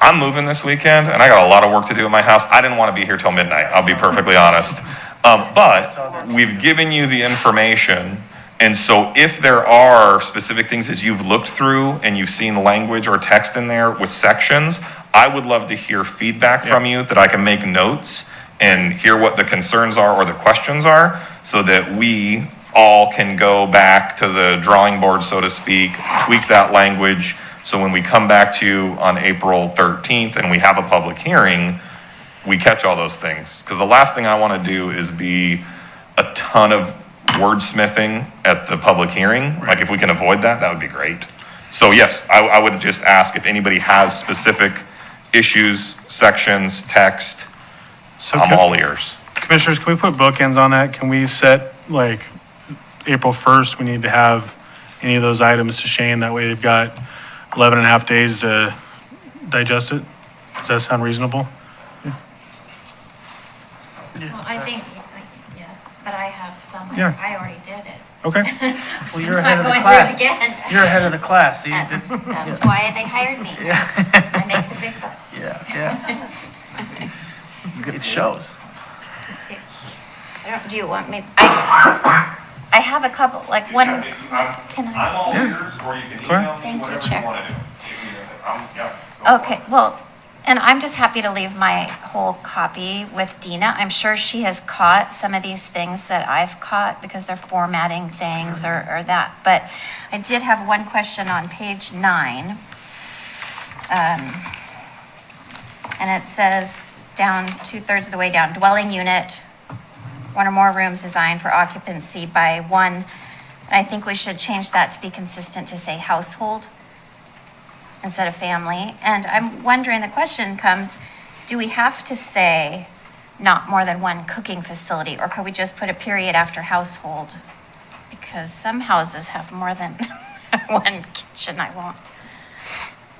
[SPEAKER 4] I'm moving this weekend, and I got a lot of work to do in my house. I didn't want to be here till midnight, I'll be perfectly honest. But we've given you the information, and so if there are specific things as you've looked through and you've seen language or text in there with sections, I would love to hear feedback from you that I can make notes and hear what the concerns are or the questions are, so that we all can go back to the drawing board, so to speak, tweak that language. So when we come back to you on April 13th and we have a public hearing, we catch all those things. Because the last thing I want to do is be a ton of wordsmithing at the public hearing. Like, if we can avoid that, that would be great. So yes, I would just ask if anybody has specific issues, sections, text,
[SPEAKER 1] So
[SPEAKER 4] I'm all ears.
[SPEAKER 1] Commissioners, can we put bookends on that? Can we set, like, April 1st, we need to have any of those items to Shane? That way they've got 11 and a half days to digest it? Does that sound reasonable?
[SPEAKER 2] Well, I think, yes, but I have some,
[SPEAKER 1] Yeah.
[SPEAKER 2] I already did it.
[SPEAKER 1] Okay.
[SPEAKER 3] Well, you're
[SPEAKER 2] I'm
[SPEAKER 3] ahead
[SPEAKER 2] not
[SPEAKER 3] of the
[SPEAKER 2] going
[SPEAKER 3] class.
[SPEAKER 2] through it again.
[SPEAKER 3] You're ahead of the class. See,
[SPEAKER 2] That's
[SPEAKER 3] that's,
[SPEAKER 2] why they hired me. I make the big bucks.
[SPEAKER 3] yeah. It shows.
[SPEAKER 2] Do you want me, I have a couple, like one, can I?
[SPEAKER 4] I'm all ears, or you can
[SPEAKER 1] Go ahead.
[SPEAKER 4] email me,
[SPEAKER 2] Thank you,
[SPEAKER 4] whatever
[SPEAKER 2] Chair.
[SPEAKER 4] you want to do.
[SPEAKER 2] Okay, well, and I'm just happy to leave my whole copy with Dina. I'm sure she has caught some of these things that I've caught because they're formatting things or that. But I did have one question on page 9. And it says down 2/3 of the way down, dwelling unit, one or more rooms designed for occupancy by one. And I think we should change that to be consistent to say household instead of family. And I'm wondering, the question comes, do we have to say not more than one cooking facility, or could we just put a period after household? Because some houses have more than one kitchen. I won't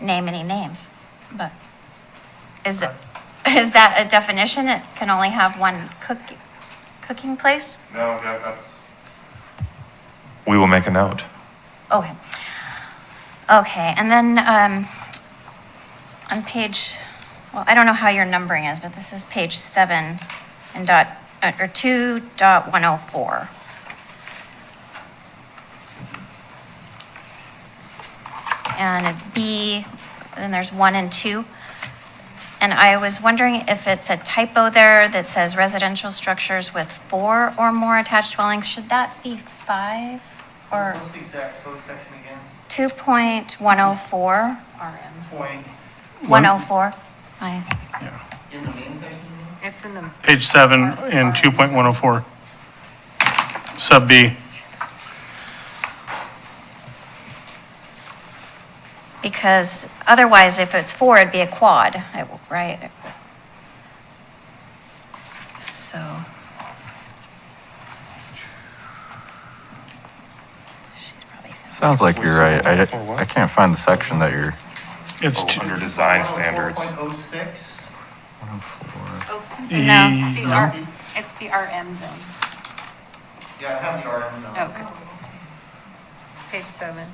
[SPEAKER 2] name any names, but is that a definition? It can only have one cooking place?
[SPEAKER 4] No, that's. We will make a note.
[SPEAKER 2] Okay. Okay, and then on page, well, I don't know how your numbering is, but this is page 7 and 2.104. And it's B, and there's 1 and 2. And I was wondering if it's a typo there that says residential structures with 4 or more attached dwellings. Should that be 5 or
[SPEAKER 6] What's the exact code section again?
[SPEAKER 2] 2.104?
[SPEAKER 6] Point.
[SPEAKER 2] 104?
[SPEAKER 6] In the main section?
[SPEAKER 8] It's in the,
[SPEAKER 1] Page 7 and 2.104. Sub B.
[SPEAKER 2] Because otherwise, if it's 4, it'd be a quad, right? So. She's probably.
[SPEAKER 5] Sounds like you're right. I can't find the section that you're.
[SPEAKER 1] It's
[SPEAKER 4] Under design standards.
[SPEAKER 6] 4.06?
[SPEAKER 2] No.
[SPEAKER 8] it's the RM zone.
[SPEAKER 6] Yeah, I have the RM number.
[SPEAKER 8] Okay. Page 7.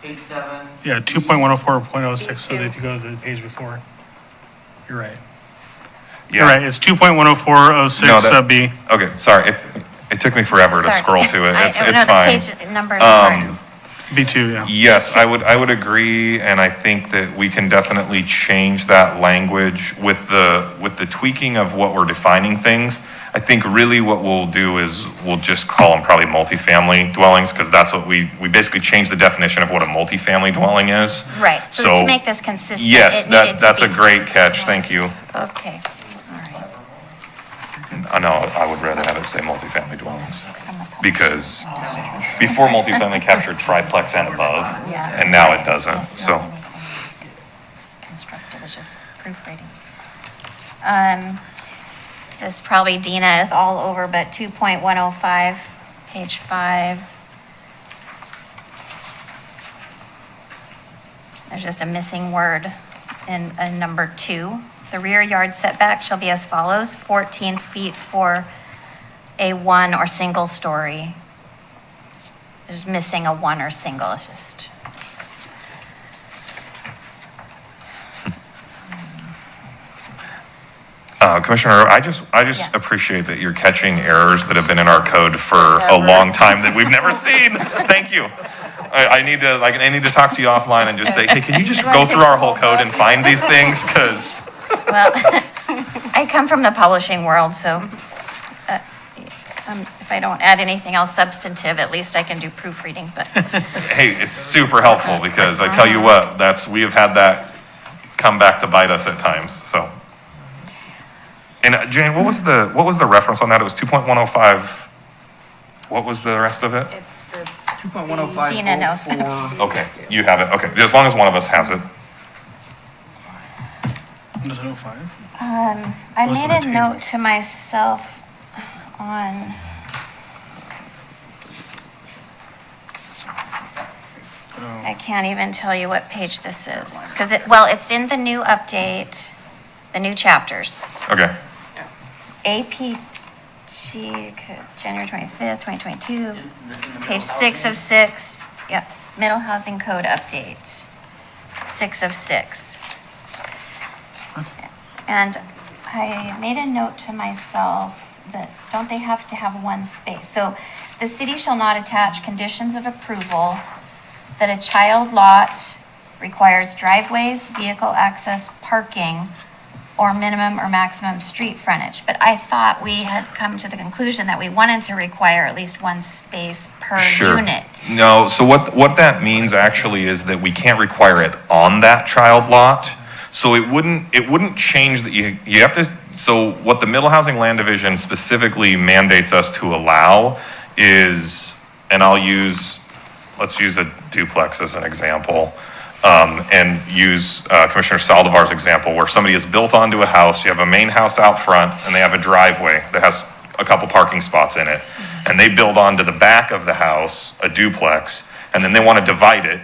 [SPEAKER 6] Page 7.
[SPEAKER 1] Yeah, 2.104.06, so that if you go to the page before, you're right. You're right, it's 2.104.06
[SPEAKER 4] No, that-
[SPEAKER 1] sub B.
[SPEAKER 4] Okay, sorry. It took me forever to
[SPEAKER 2] Sorry.
[SPEAKER 4] scroll to it. It's
[SPEAKER 2] no,
[SPEAKER 4] fine.
[SPEAKER 2] the page numbers are hard.
[SPEAKER 1] B2, yeah.
[SPEAKER 4] Yes, I would agree, and I think that we can definitely change that language with the tweaking of what we're defining things. I think really what we'll do is we'll just call them probably multifamily dwellings, because that's what we basically changed the definition of what a multifamily dwelling is.
[SPEAKER 2] Right, so to make this consistent,
[SPEAKER 4] Yes,
[SPEAKER 2] it needed to
[SPEAKER 4] that's a
[SPEAKER 2] be-
[SPEAKER 4] great catch, thank you.
[SPEAKER 2] Okay, all right.
[SPEAKER 4] I know, I would rather have it say multifamily dwellings, because before multifamily captured triplex and above,
[SPEAKER 2] Yeah.
[SPEAKER 4] and now it doesn't,
[SPEAKER 2] It's
[SPEAKER 4] so.
[SPEAKER 2] not anything. It's constructive, it's just proofreading. This probably Dina is all over, but 2.105, page 5. There's just a missing word in number 2. The rear yard setback shall be as follows: 14 feet for a 1 or single story. There's missing a 1 or single, it's just.
[SPEAKER 4] Commissioner, I just
[SPEAKER 2] Yeah.
[SPEAKER 4] appreciate that you're catching errors that have been in our code for a long time that we've never seen. Thank you. I need to talk to you offline and just say, hey, can you just go through our whole code and find these things? Because,
[SPEAKER 2] Well, I come from the publishing world, so if I don't add anything else substantive, at least I can do proofreading, but
[SPEAKER 4] hey, it's super helpful, because I tell you what, we have had that come back to bite us at times, so. And Jane, what was the reference on that? It was 2.105. What was the rest of it?
[SPEAKER 8] It's the
[SPEAKER 7] 2.105.
[SPEAKER 2] Dina knows.
[SPEAKER 4] Okay, you have it. Okay, as long as one of us has it.
[SPEAKER 1] Does it 05?
[SPEAKER 2] I
[SPEAKER 1] What's on
[SPEAKER 2] made
[SPEAKER 1] the
[SPEAKER 2] a
[SPEAKER 1] table?
[SPEAKER 2] note to myself on, I can't even tell you what page this is, because it's in the new update, the new chapters.
[SPEAKER 4] Okay.
[SPEAKER 2] APG, January 25th, 2022, page 6 of 6, yeah, Middle Housing Code update, 6 of 6. And I made a note to myself that, don't they have to have one space? So the city shall not attach conditions of approval that a child lot requires driveways, vehicle access, parking, or minimum or maximum street frontage. But I thought we had come to the conclusion that we wanted to require at least one space per unit.
[SPEAKER 4] No, so what that means actually is that we can't require it on that child lot. So it wouldn't change that you have to, so what the Middle Housing Land Division specifically mandates us to allow is, and let's use a duplex as an example. And use Commissioner Saldivar's example, where somebody is built onto a house, you have a main house out front, and they have a driveway that has a couple parking spots in it. And they build onto the back of the house a duplex, and then they want to divide it.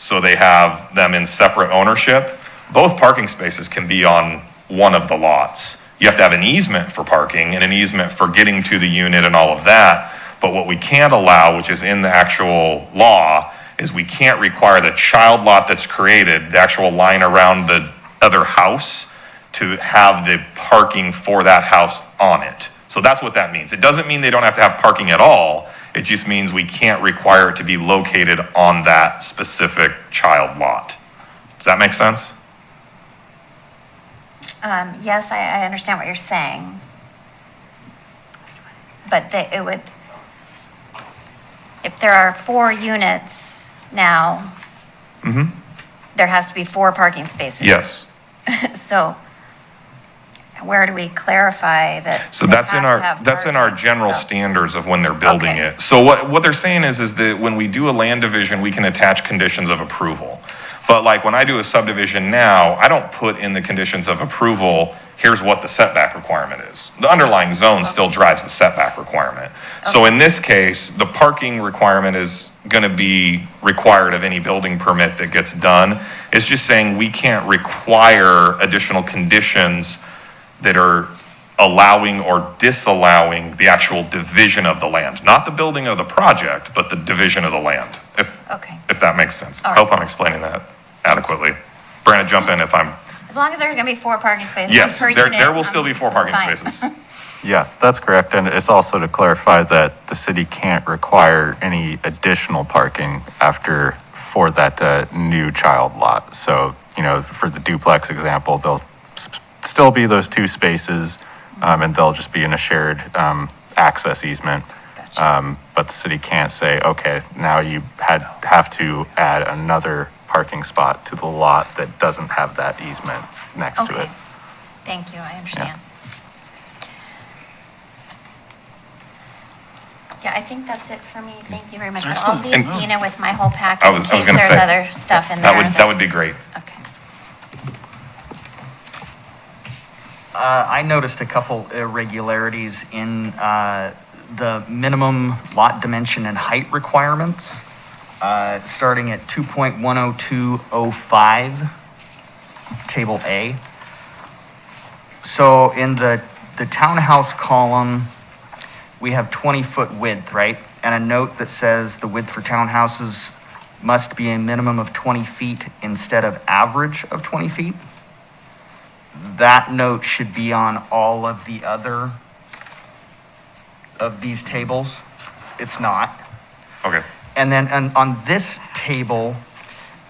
[SPEAKER 4] so they have them in separate ownership. Both parking spaces can be on one of the lots. You have to have an easement for parking and an easement for getting to the unit and all of that. But what we can't allow, which is in the actual law, is we can't require the child lot that's created, the actual line around the other house, to have the parking for that house on it. So that's what that means. It doesn't mean they don't have to have parking at all. It just means we can't require it to be located on that specific child lot. Does that make sense?
[SPEAKER 2] Yes, I understand what you're saying. But it would, if there are 4 units now, there has to be 4 parking spaces.
[SPEAKER 4] Yes.
[SPEAKER 2] So where do we clarify that?
[SPEAKER 4] So
[SPEAKER 2] they
[SPEAKER 4] that's in
[SPEAKER 2] have to have
[SPEAKER 4] that's in our
[SPEAKER 2] parking?
[SPEAKER 4] general
[SPEAKER 2] Oh.
[SPEAKER 4] standards of when they're building
[SPEAKER 2] Okay.
[SPEAKER 4] it. So what they're saying is that when we do a land division, we can attach conditions of approval. But like when I do a subdivision now, I don't put in the conditions of approval, here's what the setback requirement is. The underlying zone still drives the setback requirement. So in this case, the parking requirement is going to be required of any building permit that gets done. It's just saying we can't require additional conditions that are allowing or disallowing the actual division of the land. Not the building of the project, but the division of the land,
[SPEAKER 2] Okay.
[SPEAKER 4] if that makes sense. I
[SPEAKER 2] All
[SPEAKER 4] hope
[SPEAKER 2] right.
[SPEAKER 4] I'm explaining that adequately. Brandon, jump in if I'm,
[SPEAKER 2] As long as there's going to be 4 parking spaces
[SPEAKER 4] yes,
[SPEAKER 2] per
[SPEAKER 4] there
[SPEAKER 2] unit.
[SPEAKER 4] will still be 4 parking
[SPEAKER 2] fine.
[SPEAKER 4] spaces.
[SPEAKER 5] Yeah, that's correct. And it's also to clarify that the city can't require any additional parking for that new child lot. So, for the duplex example, there'll still be those 2 spaces, and they'll just be in a shared access easement.
[SPEAKER 2] Gotcha.
[SPEAKER 5] But the city can't say, okay, now you have to add another parking spot to the lot that doesn't have that easement next to
[SPEAKER 2] Okay.
[SPEAKER 5] it.
[SPEAKER 2] Thank you, I understand. Yeah, I think that's it for me. Thank you very much. But I'll
[SPEAKER 1] Excellent.
[SPEAKER 2] leave
[SPEAKER 4] And-
[SPEAKER 2] Dina with my whole packet
[SPEAKER 4] I
[SPEAKER 2] in
[SPEAKER 4] was
[SPEAKER 2] case
[SPEAKER 4] gonna
[SPEAKER 2] there's
[SPEAKER 4] say,
[SPEAKER 2] other stuff in there.
[SPEAKER 4] That would be great.
[SPEAKER 2] Okay.
[SPEAKER 7] I noticed a couple irregularities in the minimum lot dimension and height requirements, starting at 2.10205, Table A. So in the townhouse column, we have 20-foot width, right? And a note that says the width for townhouses must be a minimum of 20 feet instead of average of 20 feet. That note should be on all of the other of these tables. It's not.
[SPEAKER 4] Okay.
[SPEAKER 7] And then on this table,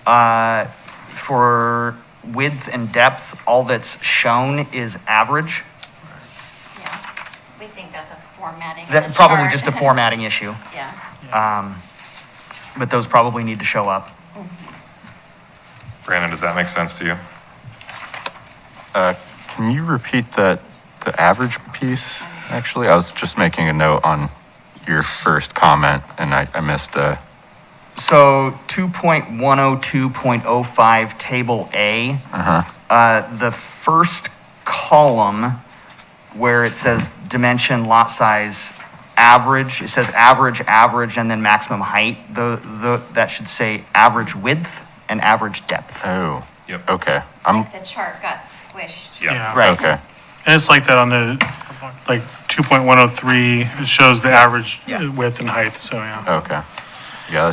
[SPEAKER 7] for width and depth, all that's shown is average.
[SPEAKER 2] Yeah, we think that's a formatting. of
[SPEAKER 7] That's
[SPEAKER 2] the
[SPEAKER 7] probably
[SPEAKER 2] chart.
[SPEAKER 7] just a formatting issue,
[SPEAKER 2] Yeah.
[SPEAKER 7] but those probably need to show up.
[SPEAKER 4] Brandon, does that make sense to you?
[SPEAKER 5] Can you repeat the average piece, actually? I was just making a note on your first comment, and I missed
[SPEAKER 7] So 2.102.05, Table A. The first column where it says dimension, lot size, average, it says average, and then maximum height. That should say average width and average depth.
[SPEAKER 5] Oh,
[SPEAKER 4] Yep.
[SPEAKER 5] okay.
[SPEAKER 2] It's like the chart got squished.
[SPEAKER 1] Yeah.
[SPEAKER 7] Right.
[SPEAKER 5] Okay.
[SPEAKER 1] And it's like that on the, 2.103, it shows the average
[SPEAKER 7] Yeah.
[SPEAKER 1] width and height, so yeah.
[SPEAKER 5] Okay. Yeah,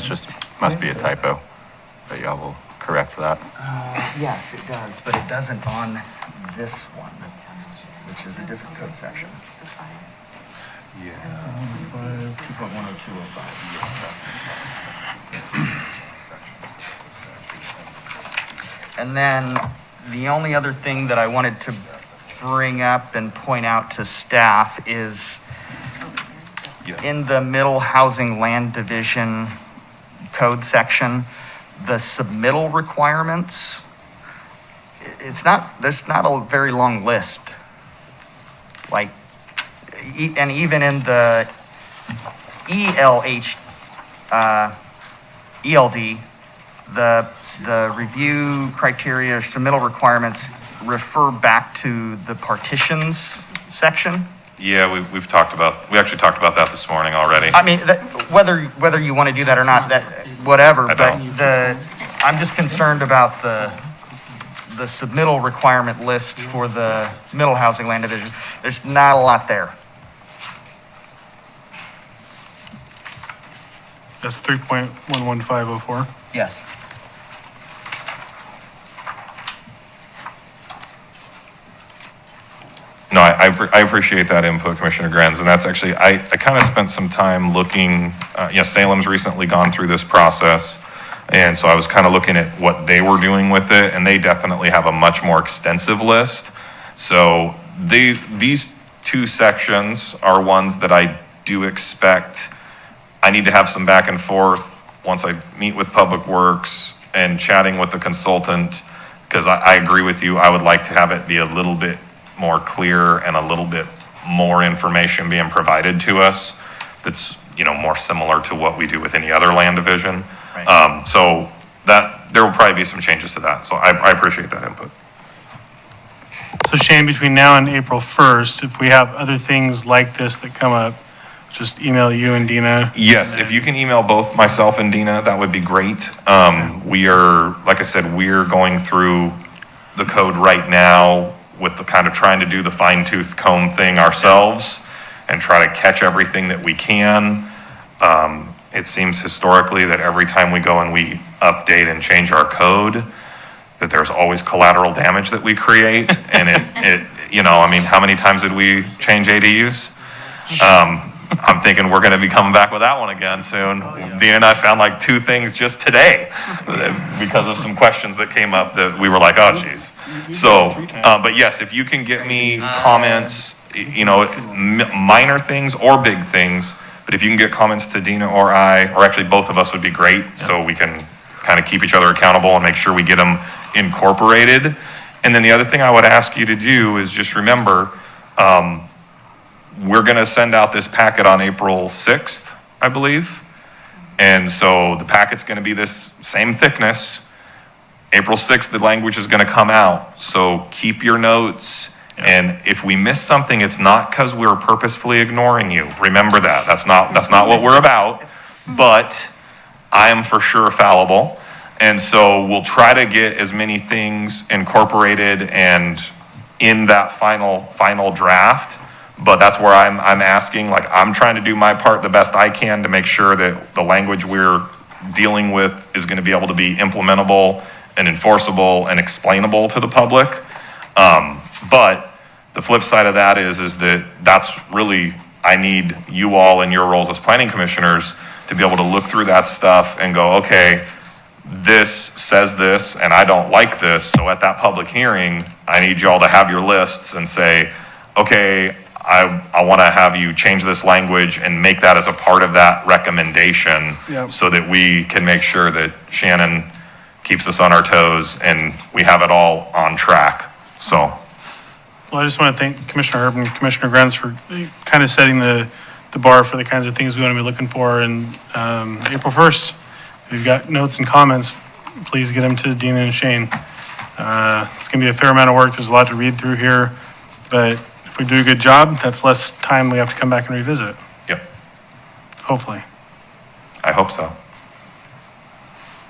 [SPEAKER 5] must be a typo, but y'all will correct that.
[SPEAKER 7] Yes, it does, but it doesn't on this one, which is a different code section. 2.10205. And then the only other thing that I wanted to bring up and point out to staff is in the middle housing land division code section, the submittal requirements, there's not a very long list. Like, and even in the ELD, the review criteria, submittal requirements refer back to the partitions section.
[SPEAKER 4] Yeah, we actually talked about that this morning already.
[SPEAKER 7] I mean, whether you want to do that or not, that, whatever,
[SPEAKER 4] I
[SPEAKER 7] but
[SPEAKER 4] don't.
[SPEAKER 7] I'm just concerned about the submittal requirement list for the middle housing land division. There's not a lot there.
[SPEAKER 1] That's 3.11504.
[SPEAKER 7] Yes.
[SPEAKER 4] No, I appreciate that input, Commissioner Granz, and that's actually, I kind of spent some time looking, Salem's recently gone through this process, and so I was kind of looking at what they were doing with it, and they definitely have a much more extensive list. So these two sections are ones that I do expect I need to have some back and forth once I meet with Public Works and chatting with the consultant, because I agree with you, I would like to have it be a little bit more clear and a little bit more information being provided to us that's, more similar to what we do with any other land division.
[SPEAKER 7] Right.
[SPEAKER 4] So that, there will probably be some changes to that. So I appreciate that input.
[SPEAKER 1] So Shane, between now and April 1st, if we have other things like this that come up, just email you and Dina.
[SPEAKER 4] Yes, if you can email both myself and Dina, that would be great. We are, like I said, we're going through the code right now with the kind of trying to do the fine tooth comb thing ourselves and try to catch everything that we can. It seems historically that every time we go and we update and change our code, that there's always collateral damage that we create. And how many times did we change ADUs? I'm thinking we're going to be coming back with that one again soon. Dina and I found like 2 things just today because of some questions that came up that we were like, oh, geez. So, but yes, if you can get me comments, minor things or big things, but if you can get comments to Dina or I, or actually both of us would be great, so we can kind of keep each other accountable and make sure we get them incorporated. And then the other thing I would ask you to do is just remember, we're going to send out this packet on April 6th, I believe. And so the packet's going to be this same thickness. April 6th, the language is going to come out. So keep your notes. And if we miss something, it's not because we're purposefully ignoring you. Remember that. That's not what we're about. But I am for sure fallible. And so we'll try to get as many things incorporated and in that final draft. But that's where I'm asking, I'm trying to do my part the best I can to make sure that the language we're dealing with is going to be able to be implementable and enforceable and explainable to the public. But the flip side of that is that's really, I need you all in your roles as planning commissioners to be able to look through that stuff and go, okay, this says this and I don't like this. So at that public hearing, I need you all to have your lists and say, okay, I want to have you change this language and make that as a part of that recommendation.
[SPEAKER 1] Yep.
[SPEAKER 4] So that we can make sure that Shannon keeps us on our toes and we have it all on track. So.
[SPEAKER 1] Well, I just want to thank Commissioner Herb and Commissioner Granz for kind of setting the bar for the kinds of things we want to be looking for. And April 1st, if you've got notes and comments, please get them to Dina and Shane. It's going to be a fair amount of work. There's a lot to read through here, but if we do a good job, that's less time we have to come back and revisit.
[SPEAKER 4] Yep.
[SPEAKER 1] Hopefully.
[SPEAKER 4] I hope so.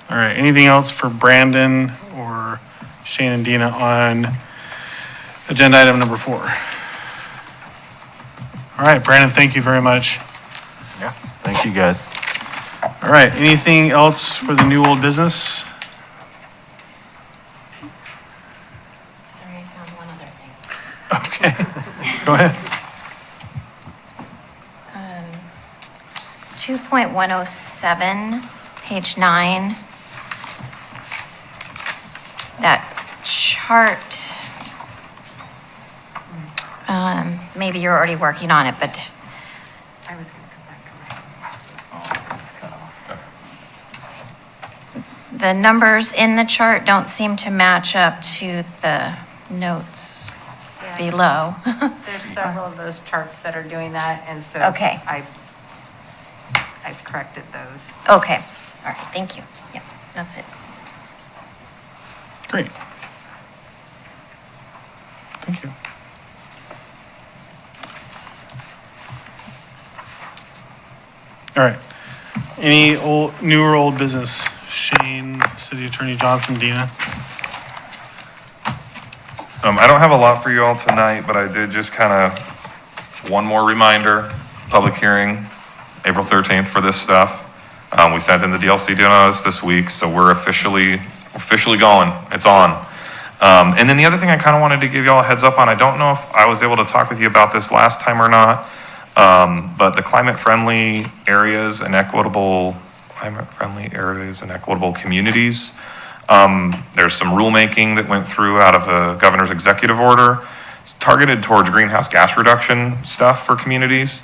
[SPEAKER 1] All right, anything else for Brandon or Shane and Dina on agenda item number 4? All right, Brandon, thank you very much.
[SPEAKER 5] Yeah, thank you guys.
[SPEAKER 1] All right, anything else for the new old business?
[SPEAKER 2] Sorry, I found one other thing.
[SPEAKER 1] Okay, go ahead.
[SPEAKER 2] 2.107, page 9. That chart, maybe you're already working on it, but
[SPEAKER 8] I was going to come back to
[SPEAKER 2] the numbers in the chart don't seem to match up to the notes
[SPEAKER 8] Yeah.
[SPEAKER 2] below.
[SPEAKER 8] There's several of those charts that are doing that, and so
[SPEAKER 2] Okay.
[SPEAKER 8] I've corrected those.
[SPEAKER 2] Okay, all right, thank you. Yep, that's it.
[SPEAKER 1] Great. Thank you. All right. Any new or old business? Shane, City Attorney Johnson, Dina.
[SPEAKER 4] I don't have a lot for you all tonight, but I did just kind of, one more reminder, public hearing, April 13th for this stuff. We sent in the DLC notice this week, so we're officially going. It's on. And then the other thing I kind of wanted to give you all a heads up on, I don't know if I was able to talk with you about this last time or not, but the climate-friendly areas and equitable communities. There's some rulemaking that went through out of a governor's executive order targeted towards greenhouse gas reduction stuff for communities.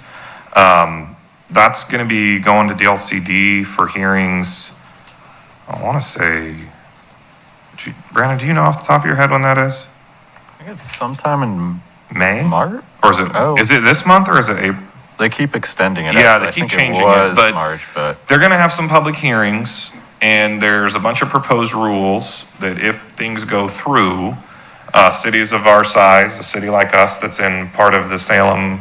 [SPEAKER 4] That's going to be going to DLCD for hearings. I want to say, Brandon, do you know off the top of your head when that is?
[SPEAKER 5] I think it's sometime in
[SPEAKER 4] May?
[SPEAKER 5] March?
[SPEAKER 4] Or is it this month or is it April?
[SPEAKER 5] They keep extending it.
[SPEAKER 4] Yeah,
[SPEAKER 5] actually.
[SPEAKER 4] they
[SPEAKER 5] I
[SPEAKER 4] keep
[SPEAKER 5] think
[SPEAKER 4] changing
[SPEAKER 5] it.
[SPEAKER 4] it,
[SPEAKER 5] Was
[SPEAKER 4] but
[SPEAKER 5] March, but
[SPEAKER 4] they're going to have some public hearings, and there's a bunch of proposed rules that if things go through, cities of our size, a city like us that's in part of the Salem,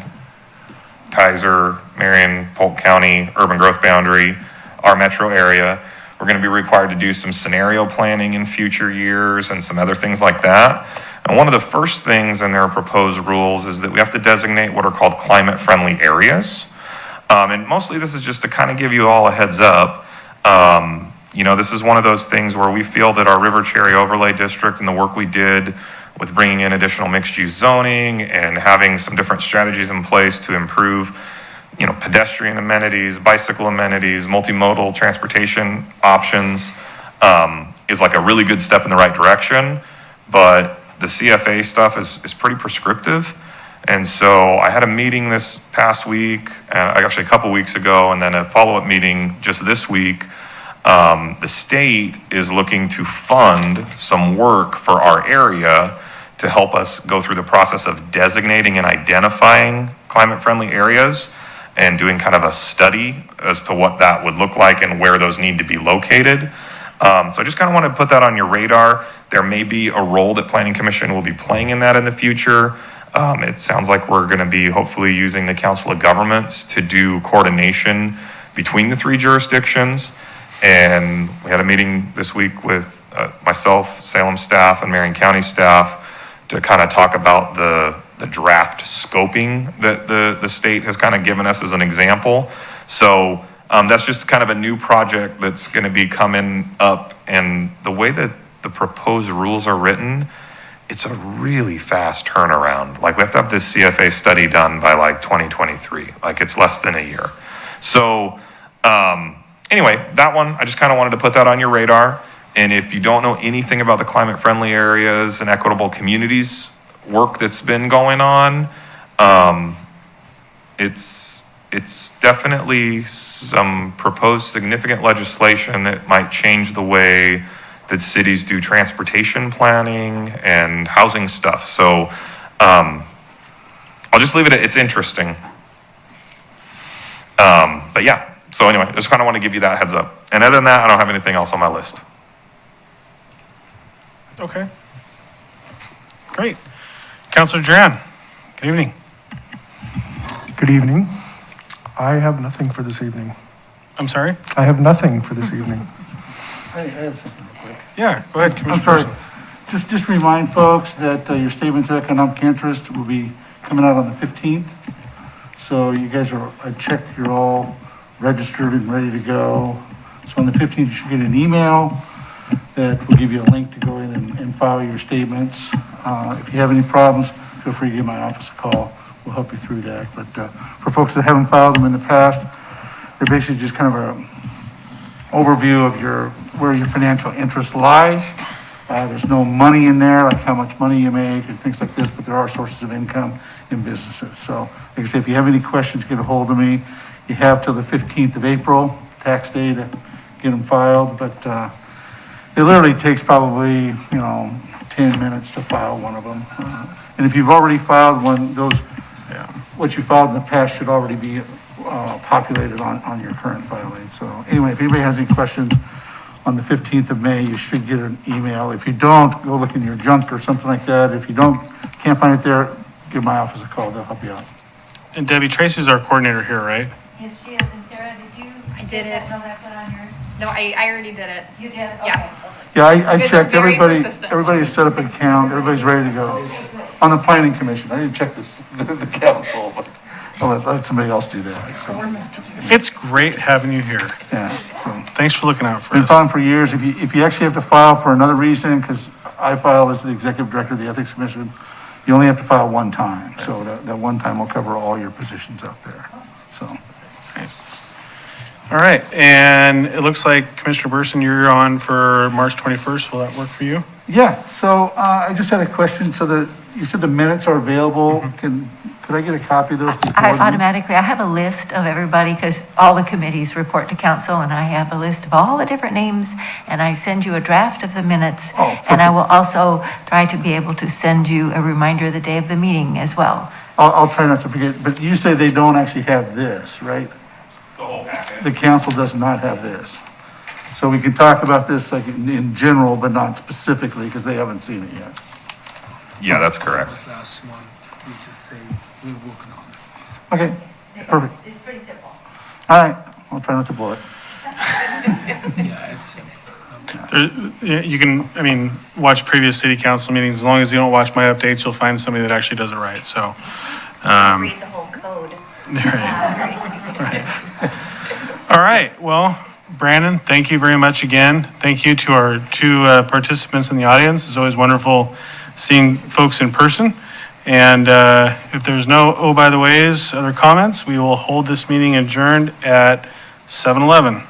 [SPEAKER 4] Keizer, Marion, Polk County urban growth boundary, our metro area, we're going to be required to do some scenario planning in future years and some other things like that. And one of the first things in their proposed rules is that we have to designate what are called climate-friendly areas. And mostly this is just to kind of give you all a heads up. This is one of those things where we feel that our River Cherry Overlay District and the work we did with bringing in additional mixed-use zoning and having some different strategies in place to improve, pedestrian amenities, bicycle amenities, multimodal transportation options, is like a really good step in the right direction. But the CFA stuff is pretty prescriptive. And so I had a meeting this past week, actually a couple weeks ago, and then a follow-up meeting just this week. The state is looking to fund some work for our area to help us go through the process of designating and identifying climate-friendly areas and doing kind of a study as to what that would look like and where those need to be located. So I just kind of want to put that on your radar. There may be a role that Planning Commission will be playing in that in the future. It sounds like we're going to be hopefully using the Council of Governments to do coordination between the three jurisdictions. And we had a meeting this week with myself, Salem staff, and Marion County staff to kind of talk about the draft scoping that the state has kind of given us as an example. So that's just kind of a new project that's going to be coming up. And the way that the proposed rules are written, it's a really fast turnaround. Like we have to have this CFA study done by like 2023. Like it's less than a year. So anyway, that one, I just kind of wanted to put that on your radar. And if you don't know anything about the climate-friendly areas and equitable communities work that's been going on, it's definitely some proposed significant legislation that might change the way that cities do transportation planning and housing stuff. So I'll just leave it at it's interesting. But yeah, so anyway, just kind of want to give you that heads up. And other than that, I don't have anything else on my list.
[SPEAKER 1] Okay. Great. Councilor Duran, good evening.
[SPEAKER 9] Good evening. I have nothing for this evening.
[SPEAKER 1] I'm sorry?
[SPEAKER 9] I have nothing for this evening.
[SPEAKER 10] I have something real quick.
[SPEAKER 1] Yeah, go ahead,
[SPEAKER 10] I'm
[SPEAKER 1] Commissioner.
[SPEAKER 10] sorry. Just remind folks that your statements of economic interest will be coming out on the 15th. So you guys I checked, you're all registered and ready to go. So on the 15th, you should get an email that will give you a link to go in and file your statements. If you have any problems, feel free to give my office a call. We'll help you through that. But for folks that haven't filed them in the past, they're basically just kind of an overview of where your financial interests lie. There's no money in there, like how much money you make and things like this, but there are sources of income in businesses. So like I say, if you have any questions, get a hold of me. You have till the 15th of April, tax day, to get them filed, but it literally takes probably, 10 minutes to file one of them. And if you've already filed one, what you filed in the past should already be populated on your current filing. So anyway, if anybody has any questions, on the 15th of May, you should get an email. If you don't, go look in your junk or something like that. If you can't find it there, give my office a call. They'll help you out.
[SPEAKER 1] And Debbie, Tracy's our coordinator here, right?
[SPEAKER 11] Yes, she is. And Sarah, did you?
[SPEAKER 8] I did
[SPEAKER 11] get
[SPEAKER 8] it.
[SPEAKER 11] that note I put on yours?
[SPEAKER 8] No, I already did it.
[SPEAKER 11] You did? Okay.
[SPEAKER 8] Yeah.
[SPEAKER 10] Yeah, I
[SPEAKER 8] You guys are
[SPEAKER 10] checked,
[SPEAKER 8] very
[SPEAKER 10] everybody,
[SPEAKER 8] persistent.
[SPEAKER 10] everybody's set up an account, everybody's ready to go. On the planning commission, I didn't check this, the council, but I'll let somebody else do that, so,
[SPEAKER 1] It's great having you here.
[SPEAKER 10] yeah, so.
[SPEAKER 1] Thanks for looking out for
[SPEAKER 10] Been
[SPEAKER 1] us.
[SPEAKER 10] filing for years, if you actually have to file for another reason, because I file as the executive director of the ethics commission, you only have to file one time, so that one time will cover all your positions out there, so.
[SPEAKER 1] All right, and it looks like Commissioner Burson, you're on for March 21st. Will that work for you?
[SPEAKER 10] Yeah, so I just had a question, so you said the minutes are available, could I get a copy of those before? the meeting?
[SPEAKER 11] I have a list of everybody, because all the committees report to council, and I have a list of all the different names, and I send you a draft of the minutes.
[SPEAKER 10] Oh,
[SPEAKER 11] And I
[SPEAKER 10] perfect.
[SPEAKER 11] will also try to be able to send you a reminder of the day of the meeting as well.
[SPEAKER 10] I'll try not to forget, but you say they don't actually have this, right?
[SPEAKER 4] The whole packet.
[SPEAKER 10] The council does not have this. So we can talk about this like in general, but not specifically, because they haven't seen it yet.
[SPEAKER 4] Yeah, that's correct.
[SPEAKER 9] This last one, we just say we're working on it.
[SPEAKER 10] Okay, perfect.
[SPEAKER 11] It's pretty simple.
[SPEAKER 10] All right, I'll try not to blow it.
[SPEAKER 9] Yeah, it's simple.
[SPEAKER 1] You can, watch previous city council meetings. As long as you don't watch my updates, you'll find somebody that actually does it right, so.
[SPEAKER 2] Read the whole code.
[SPEAKER 1] Right. All right, well, Brandon, thank you very much again. Thank you to our two participants in the audience. It's always wonderful seeing folks in person. And if there's no, by the ways, other comments, we will hold this meeting adjourned at 7:11.